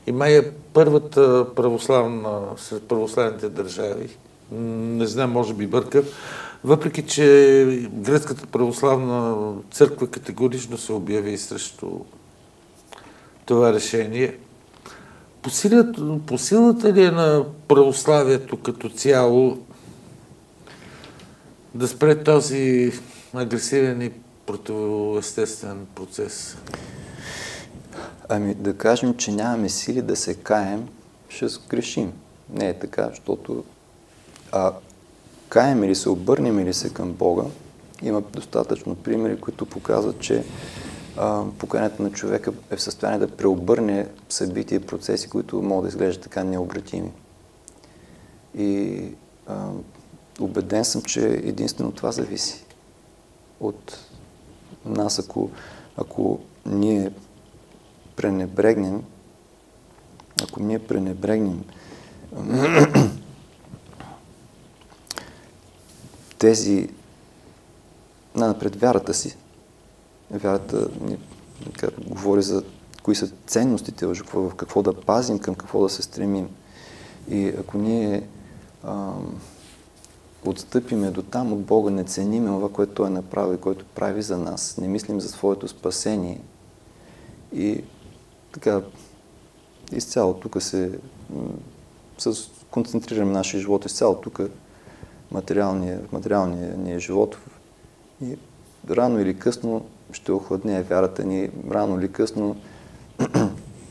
и май е първата православна сред православните държави. Не знам, може би бърка. Въпреки че Гръцката православна църква категорично се обяви срещу това решение. По силата ли е на православието като цяло да спре този агресивен и противоестествен процес? Да кажем, че нямаме сили да се каем, ще грешим. Не е така, защото каем или се обърнем или се към Бога, има достатъчно примери, които показват, че покаянето на човека е в състояние да преобърне събития и процеси, които могат да изглеждат така необратими. И убеден съм, че единствено това зависи от нас. Ако ние пренебрегнем тези напред вярата си. Вярата говори за кои са ценностите, в какво да пазим, към какво да се стремим. И ако ние отстъпиме до там от Бога, не цениме това, което Той е направил и което прави за нас, не мислим за своето спасение и така изцяло тук се концентрираме нашия живот, изцяло тук материалния ни живот и рано или късно ще охладне вярата ни, рано или късно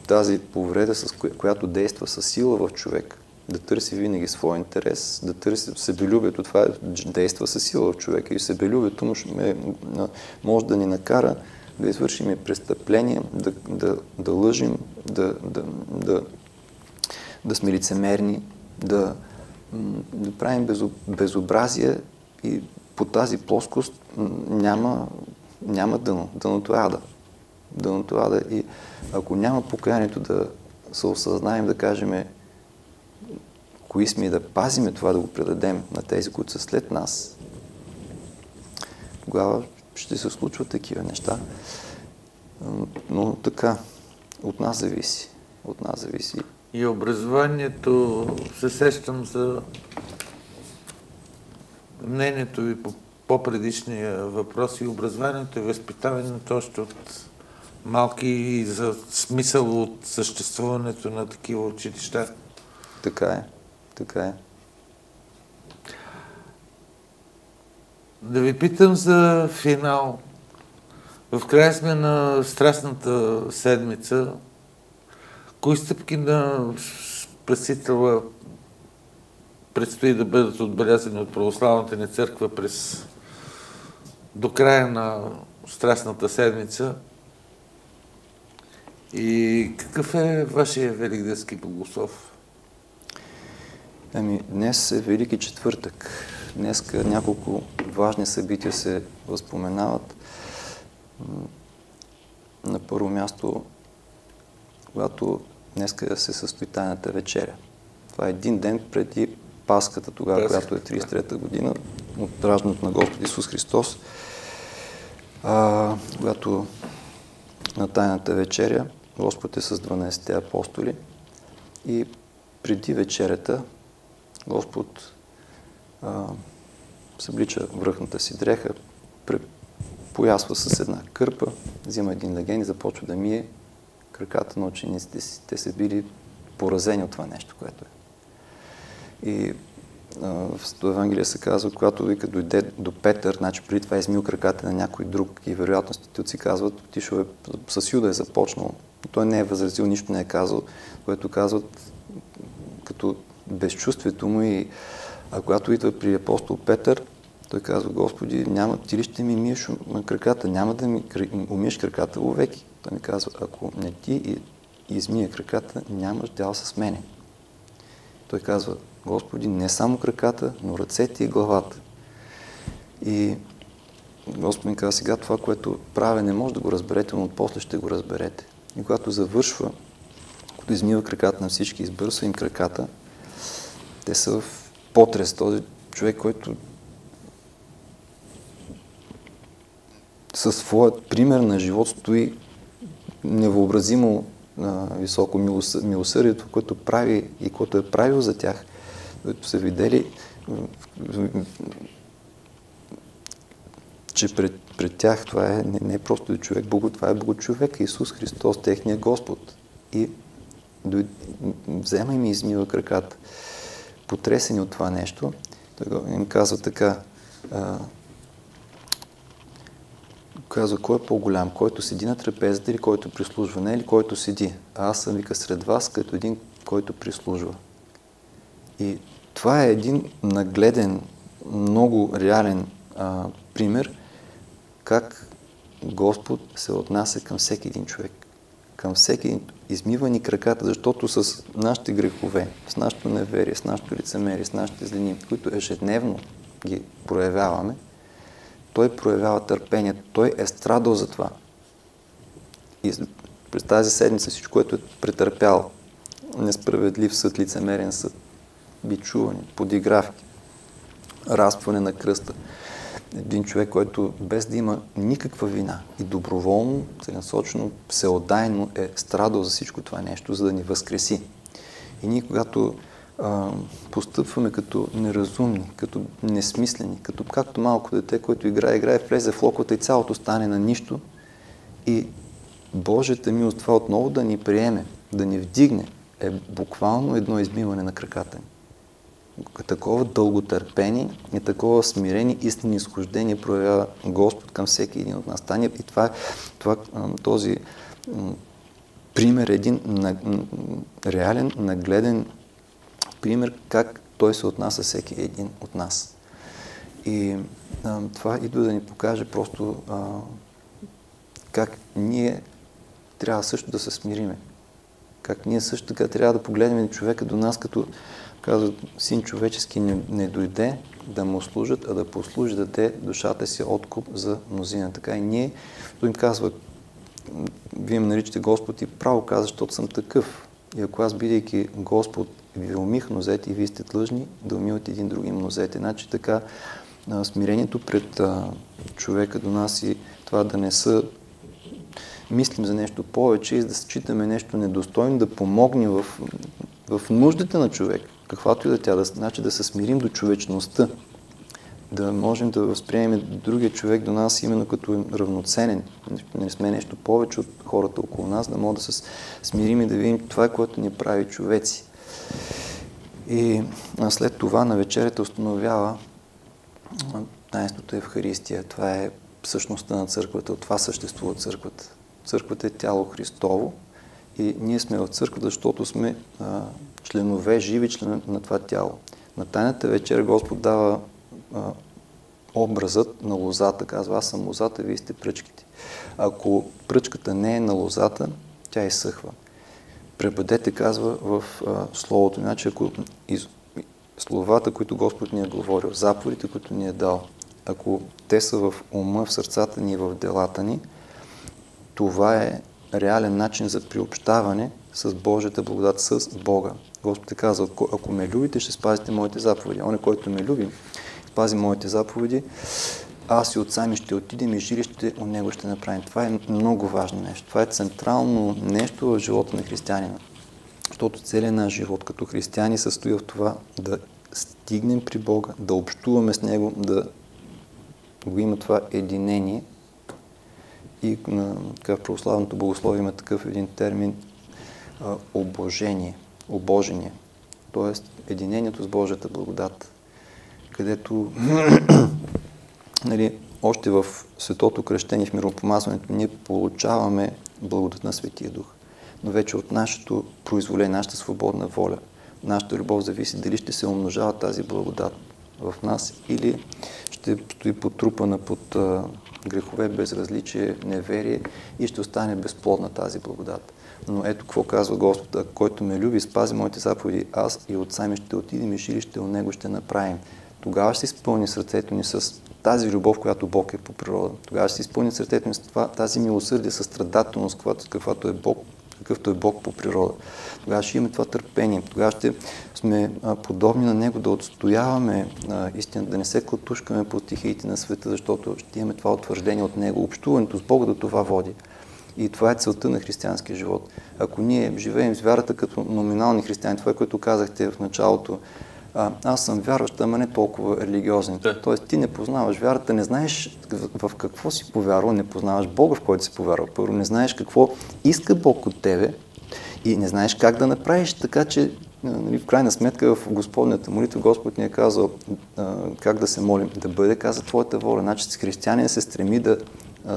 тази повреда, която действа със сила в човек, да търси винаги своя интерес, да търси себелюбието, това действа със сила в човека и себелюбието може да ни накара да извършим престъпления, да лъжим, да сме лицемерни, да правим безобразие и по тази плоскост няма дъно. Дъното е ада. Дъното е ада и ако няма покаянието да се осъзнаем, да кажем кои сме и да пазиме това, да го предадем на тези, които са след нас, тогава ще се случват такива неща. Но така, от нас зависи. От нас зависи. И образованието, се сещам за мнението ви по по-предишния въпрос, и образованието и възпитаването още от малки и за смисъл от съществуването на такива училища. Така е. Така е. Да ви питам за финал. В края сме на Страстната седмица. Кои стъпки на Спасителя предстои да бъдат отбелязани от православната ни църква до края на Страстната седмица? И какъв е вашия великденски богослов? Днес е Велики четвъртък. Днес няколко важни събития се възпоменават. На първо място, когато днеска се състои Тайната вечеря. Това е един ден преди Пасхата, тогава, която е 33-та година, от раждането на Господ Исус Христос, когато на Тайната вечеря Господ е с 12-те апостоли и преди вечерята Господ съблича връхната си дреха, поясва с една кърпа, взима един леген и започва да мие краката на учениците си. Те са били поразени от това нещо, което е. И в Евангелие се казва, когато вика дойде до Петър, значи преди това е измил краката на някой друг и вероятно стотици казват, отишъл с Юда е започнал. Той не е възразил, нищо не е казал, което казват като безчувствието му. И когато идва при апостол Петър, той казва: Господи, ти ли ще ми миеш краката? Няма да ми умиеш краката вовеки. Той ми казва: ако не ти измия краката, нямаш дял с мене. Той казва: Господи, не само краката, но ръцете и главата. И Господ ми казва: сега това, което правя, не може да го разберете, но после ще го разберете. И когато завършва, когато измива краката на всички, избърсва им краката, те са в потрес. Този човек, който със своят пример на живот стои невъобразимо високо милосърдието, което прави и което е правил за тях, които са видели, че пред тях това не е просто човек, това е Богочовек, Исус Христос, техния Господ. И взема и ми измива краката. Потресени от това нещо, той им казва така, казва: кой е по-голям, който седи на трапезата или който прислужва? Не, или който седи. А аз съм, вика, сред вас като един, който прислужва. И това е един нагледен, много реален пример, как Господ се отнася към всеки един човек. Към всеки един. Измива ни краката, защото с нашите грехове, с нашето неверие, с нашето лицемерие, с нашите злини, които ежедневно ги проявяваме, Той проявява търпение. Той е страдал за това. И през тази седмица всичко, което е претърпял, несправедлив съд, лицемерен съд, бичуване, подигравки, разпване на кръста. Един човек, който без да има никаква вина и доброволно, целенасочено, всеотдайно е страдал за всичко това нещо, за да ни възкреси. И ние, когато постъпваме като неразумни, като несмислени, както малко дете, което играе, влезе в локвата и цялото стане на нищо, и Божията милост това отново да ни приеме, да ни вдигне, е буквално едно измиване на краката ни. Такова дълготърпение и такова смирение, истинни изхождение проявява Господ към всеки един от нас. И този пример е един реален, нагледен пример как Той се отнася всеки един от нас. И това идва да ни покаже просто как ние трябва също да се смириме. Как ние също така трябва да погледнем човека до нас, като казват: Син човечески не дойде да му служат, а да послужи, да даде душата си откуп за мнозина. Така и ние, той им казва: вие ме наричате Господ, и право каза, защото съм такъв. И ако аз, бидейки Господ, ви умих нозете и вие сте длъжни да умивате един други нозете. Значи така смирението пред човека до нас и това да не са мислим за нещо повече и да считаме нещо недостойно, да помогне в нуждите на човек, каквато и да тя, значи да се смирим до човечността, да можем да възприемем другия човек до нас именно като равноценен, не сме нещо повече от хората около нас, да можем да се смирим и да видим това, което ни прави човеци. И след това на вечерята установява таинството Евхаристия. Това е същността на църквата, от това съществува църквата. Църквата е тяло Христово и ние сме в църквата, защото сме членове, живи членове на това тяло. На тайната вечер Господ дава образът на лозата. Казва, аз съм лозата, вие сте пръчките. Ако пръчката не е на лозата, тя изсъхва. Пребъдете, казва в Словото. Иначе, ако словата, които Господ ни е говорил, заповедите, които ни е дал, ако те са в ума, в сърцата ни и в делата ни, това е реален начин за приобщаване с Божията благодат, с Бога. Господ е казал, ако ме любите, ще спазите моите заповеди. Он, който ме люби, спази моите заповеди, аз и отца ми ще отидем и жилище от него ще направим. Това е много важно нещо. Това е централно нещо в живота на християнина. Защото целият наш живот като християни състои в това да стигнем при Бога, да общуваме с Него, да го има това единение. И в православното богословие има такъв един термин обожение. Тоест единението с Божията благодат, където още в Светото кръщение, в миропомазването, ние получаваме благодат на Светия Дух. Но вече от нашето произволение, нашата свободна воля, нашата любов зависи дали ще се умножава тази благодат в нас или ще стои потрупана под грехове, безразличие, неверие и ще остане безплодна тази благодат. Но ето какво казва Господ: който ме люби, спази моите заповеди, аз и отца ми ще отидем и жилище от него ще направим. Тогава ще се изпълни сърцето ни с тази любов, която Бог е по природа. Тогава ще се изпълни сърцето ни с тази милосърдие, състрадателност, какъвто е Бог по природа. Тогава ще имаме това търпение. Тогава ще сме подобни на Него, да отстояваме истината, да не се клатушкаме по стихиите на света, защото ще имаме това утвърждение от Него. Общуването с Бога до това води. И това е целта на християнския живот. Ако ние живеем с вярата като номинални християни, това, което казахте в началото, аз съм вярващ, ама не толкова религиозен. Тоест ти не познаваш вярата, не знаеш в какво си повярвал, не познаваш Бога, в който си повярвал. Първо не знаеш какво иска Бог от тебе и не знаеш как да направиш така, че в крайна сметка в Господнята молитва Господ ни е казал как да се молим. Да бъде, каза, твоята воля. Значи християнин се стреми да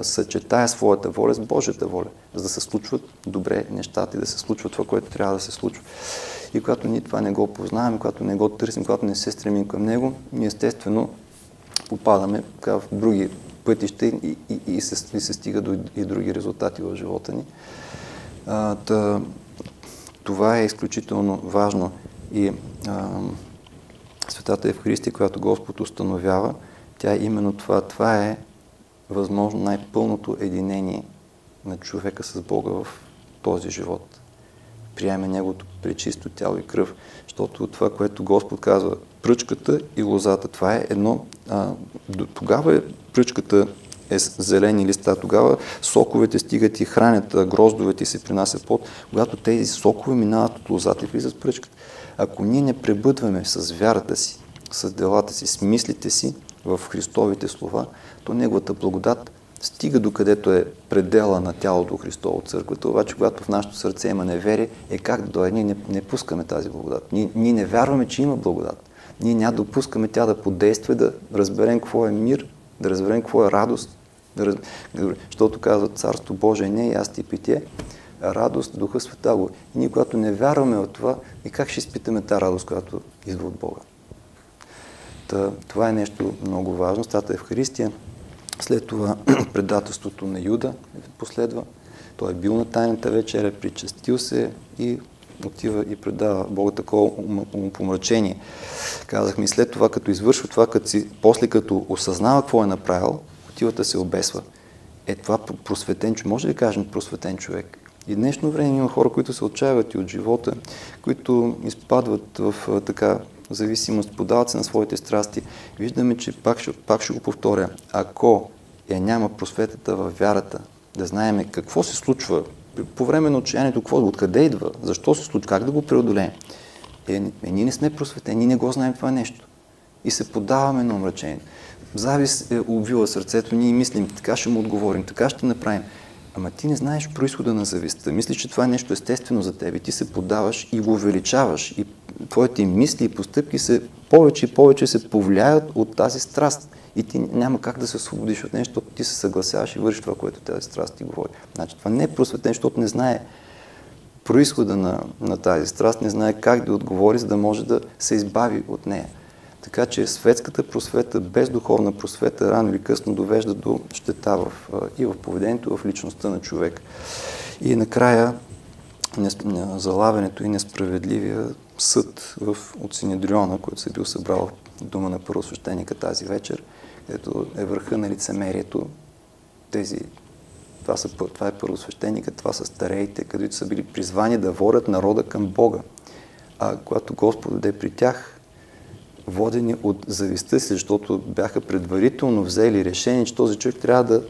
съчетая своята воля с Божията воля, за да се случват добре нещата и да се случва това, което трябва да се случва. И когато ние това не го познаваме, когато не го търсим, когато не се стремим към него, ние естествено попадаме в други пътища и се стига до и други резултати в живота ни. Това е изключително важно и Светата Евхаристия, която Господ установява, тя е именно това. Това е възможно най-пълното единение на човека с Бога в този живот. Приеме Неговото пречисто тяло и кръв, защото това, което Господ казва, пръчката и лозата, това е едно. Тогава пръчката е с зелени листа, тогава соковете стигат и хранят, гроздовете се принасят плод, когато тези сокове минават от лозата и влизат в пръчката. Ако ние не пребъдваме с вярата си, с делата си, с мислите си в Христовите слова, то Неговата благодат стига докъдето е предела на тялото Христово, църквата, обаче когато в нашето сърце има неверие, как да дойде? Ние не пускаме тази благодат. Ние не вярваме, че има благодат. Ние няма да допускаме тя да подейства, да разберем какво е мир, да разберем какво е радост. Защото казва Царство Божие не е ястие и питие, а радост, Духа Святаго. И ние, когато не вярваме в това, и как ще изпитаме тази радост, която идва от Бога? Това е нещо много важно. Светата Евхаристия. След това предателството на Юда последва. Той е бил на тайната вечеря, причастил се и отива и предава Бога такова умопомрачение. Казахме, след това, като извършва това, после като осъзнава какво е направил, отива да се обесва. Това просветен човек. Може ли кажем просветен човек? И днешно време има хора, които се отчаяват и от живота, които изпадват в така зависимост, подават се на своите страсти. Виждаме, че пак ще го повторя, ако няма просветата във вярата, да знаем какво се случва по време на отчаянието, откъде идва, защо се случва, как да го преодолеем. Ние не сме просветени, ние не го знаем това нещо. И се подаваме на омрачение. Завист е обвила сърцето, ние мислим, така ще му отговорим, така ще направим. Ама ти не знаеш произхода на завистта. Мислиш, че това е нещо естествено за теб. Ти се подаваш и го увеличаваш. И твоите мисли и постъпки се повече и повече се повлияят от тази страст. И ти няма как да се освободиш от нещо, защото ти се съгласяваш и вършиш това, което тази страст ти говори. Значи това не е просветен, защото не знае произхода на тази страст, не знае как да отговори, за да може да се избави от нея. Така че светската просвета, без духовна просвета, рано или късно довежда до щета и в поведението, в личността на човек. И накрая залавянето и несправедливия съд от Синедриона, който се бил събрал в дома на първосвещеника тази вечер, където е върха на лицемерието. Това е първосвещеника, това са стареите, където са били призвани да водят народа към Бога. А когато Господ дойде при тях, водени от завистта си, защото бяха предварително взели решение, че този човек трябва да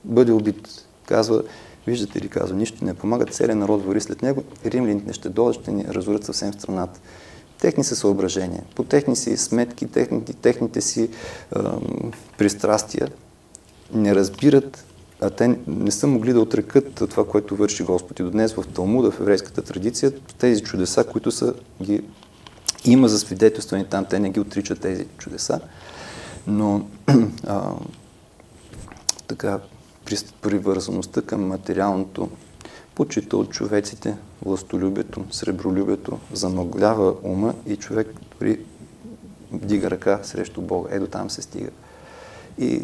бъде убит. Казва, виждате ли, казва, нищо не помага, целият народ върви след него, римляните ще дойдат, ще ни разорят съвсем страната. Техни са съображения, по техни си сметки, техните си пристрастия не разбират, а те не са могли да отрекат това, което върши Господ. И до днес в Талмуда, в еврейската традиция, тези чудеса, които има за свидетелствани там, те не ги отричат тези чудеса, но така привързаността към материалното почита от човеците, властолюбието, сребролюбието, замъглява ума и човек дори вдига ръка срещу Бога. До там се стига. И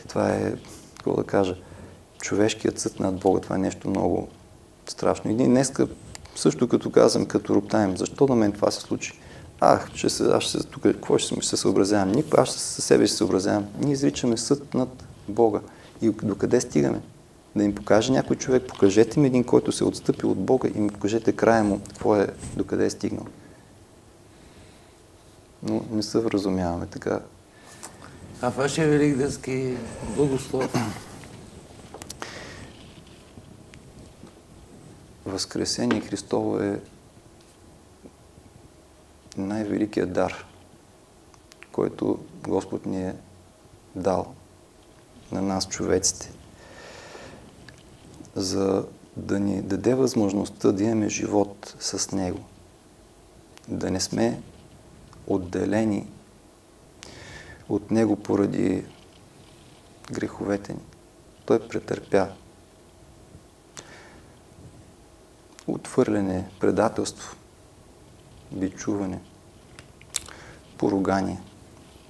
това е, какво да кажа, човешкият съд над Бога. Това е нещо много страшно. И днеска, също като казвам, като роптаем, защо на мен това се случи? Тук какво ще се съобразявам? Никой, аз със себе ще се съобразявам. Ние изричаме съд над Бога. И докъде стигаме? Да им покаже някой човек, покажете ми един, който се е отстъпил от Бога и ми покажете края му, докъде е стигнал. Но не се вразумяваме така. А вашия великденски благослов? Възкресение Христово е най-великият дар, който Господ ни е дал на нас, човеците, за да ни даде възможността да имаме живот с Него, да не сме отделени от Него поради греховете ни. Той претърпя отхвърляне, предателство, бичуване, поругание,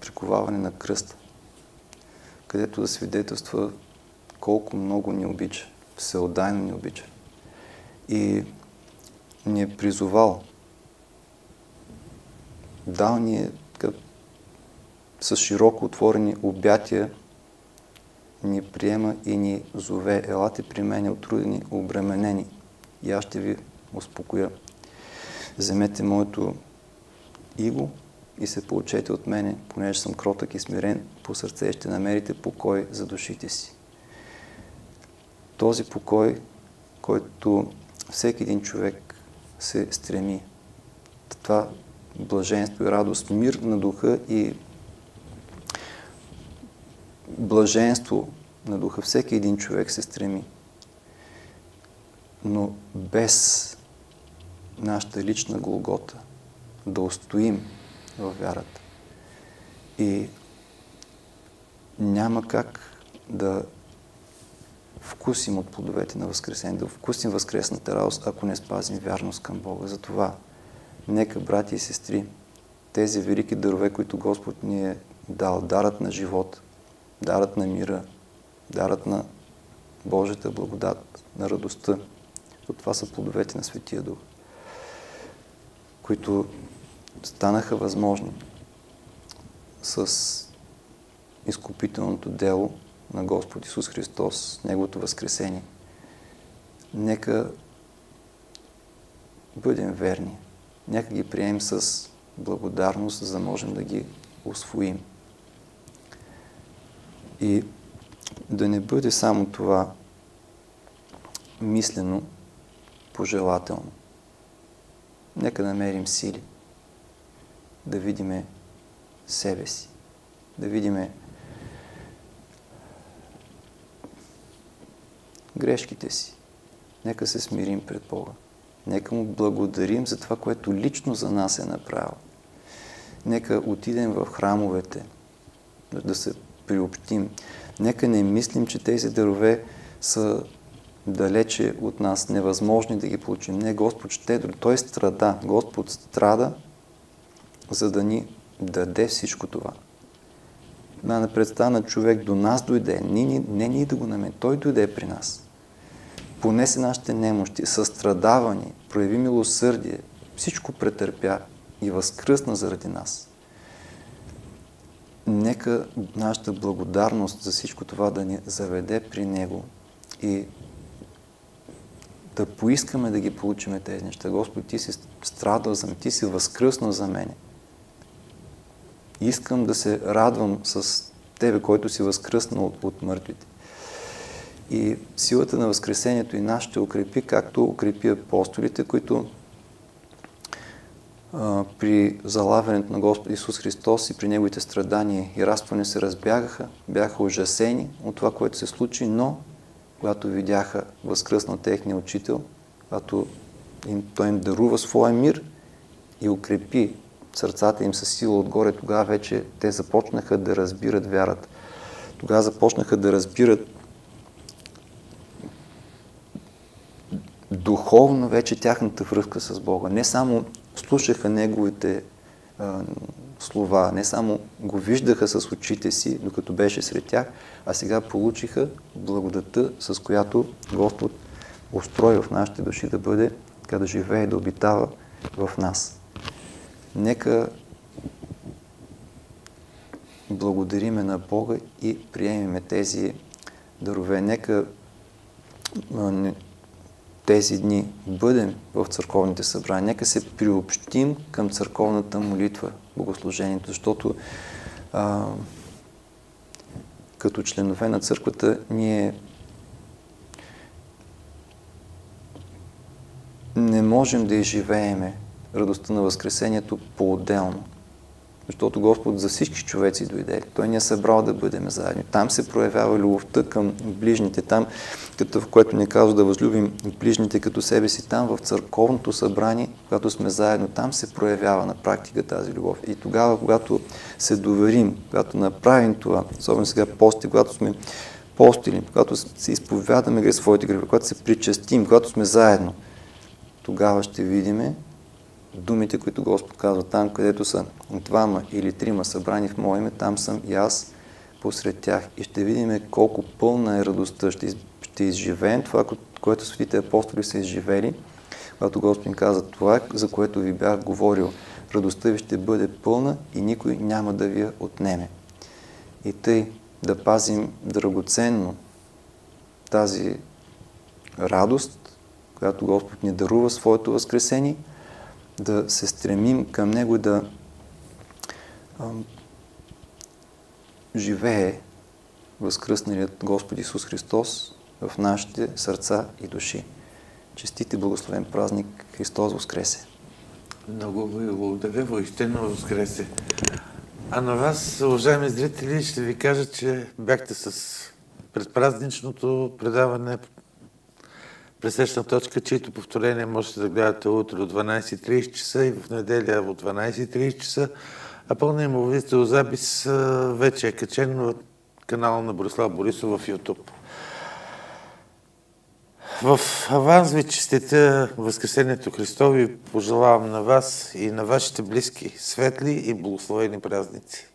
приковаване на кръста, където да свидетелства колко много ни обича, всеотдайно ни обича. И ни е призовал, дал ни е с широко отворени обятия, ни приема и ни зове: елате при мене, отрудени, обременени, и аз ще ви успокоя. Вземете моето иго и се поучете от мене, понеже съм кротък и смирен по сърце, ще намерите покой за душите си. Този покой, който всеки един човек се стреми. Това блаженство и радост, мир на духа и блаженство на духа всеки един човек се стреми. Но без нашата лична Голгота да устоим във вярата. И няма как да вкусим от плодовете на Възкресение, да вкусим възкресната радост, ако не спазим вярност към Бога. Затова, нека, брати и сестри, тези велики дарове, които Господ ни е дал, дарът на живот, дарът на мира, дарът на Божията благодат, на радостта, това са плодовете на Светия Дух, които станаха възможни с изкупителното дело на Господ Исус Христос, Неговото възкресение. нека бъдем верни. Нека ги приемем с благодарност, за да можем да ги усвоим. И да не бъде само това мислено, пожелателно. Нека намерим сили да видиме себе си, да видиме грешките си. Нека се смирим пред Бога. Нека му благодарим за това, което лично за нас е направил. Нека отидем в храмовете, да се приобщим. Нека не мислим, че тези дарове са далече от нас, невъзможни да ги получим. Не, Господ щедро, Той страда. Господ страда, за да ни даде всичко това. Най-напред стана човек, до нас дойде. Не ние да го намерим, Той дойде при нас. Понесе нашите немощи, състрадавани, прояви милосърдие, всичко претърпя и възкръсна заради нас. Нека нашата благодарност за всичко това да ни заведе при Него и да поискаме да ги получиме тези неща. Господ, Ти си страдал за мен, Ти си възкръснал за мене. Искам да се радвам с Тебе, който си възкръснал от мъртвите. И силата на възкресението и нас ще укрепи, както укрепи апостолите, които при залавянето на Господ Исус Христос и при Неговите страдания и разпъване се разбягаха, бяха ужасени от това, което се случи, но когато видяха възкръснал техния учител, когато Той им дарува своя мир и укрепи сърцата им със сила отгоре, тогава вече те започнаха да разбират вярата. Тогава започнаха да разбират духовно вече тяхната връзка с Бога. Не само слушаха Неговите слова, не само го виждаха с очите си, докато беше сред тях, а сега получиха благодата, с която Господ устрои в нашите души да бъде, така да живее и да обитава в нас. Нека благодариме на Бога и приемеме тези дарове. Нека тези дни бъдем в църковните събрания. Нека се приобщим към църковната молитва, богослужението, защото като членове на църквата ние не можем да изживееме радостта на Възкресението по-отделно. Защото Господ за всички човеци дойде. Той ни е събрал да бъдем заедно. Там се проявява любовта към ближните. Там, в което ни казва да възлюбим ближните като себе си. Там в църковното събрание, когато сме заедно, там се проявява на практика тази любов. И тогава, когато се доверим, когато направим това, особено сега пости, когато сме постили, когато се изповядаме своите грехове, когато се причастим, когато сме заедно, тогава ще видиме думите, които Господ казва, там, където са двама или трима събрани в Мое име, там съм и аз посред тях. И ще видим колко пълна е радостта. Ще изживеем това, което светите апостоли са изживели, когато Господ им каза, това, за което ви бях говорил. Радостта ви ще бъде пълна и никой няма да ви я отнеме. И тъй да пазим драгоценно тази радост, която Господ ни дарува своето възкресение, да се стремим към Него, да живее възкръсналият Господ Исус Христос в нашите сърца и души. Честит и благословен празник! Христос Воскресе! Много ви благодаря, воистина Воскресе! А на вас, уважаеми зрители, ще ви кажа, че бяхте с предпразничното предаване Пресечна точка, чието повторение можете да гледате утре от 12:30 часа и в неделя от 12:30 часа, а пълният видеозапис вече е качен на канала на Борислав Борисов в YouTube. В аванс ви честитя Възкресението Христово и пожелавам на вас и на вашите близки светли и благословени празници.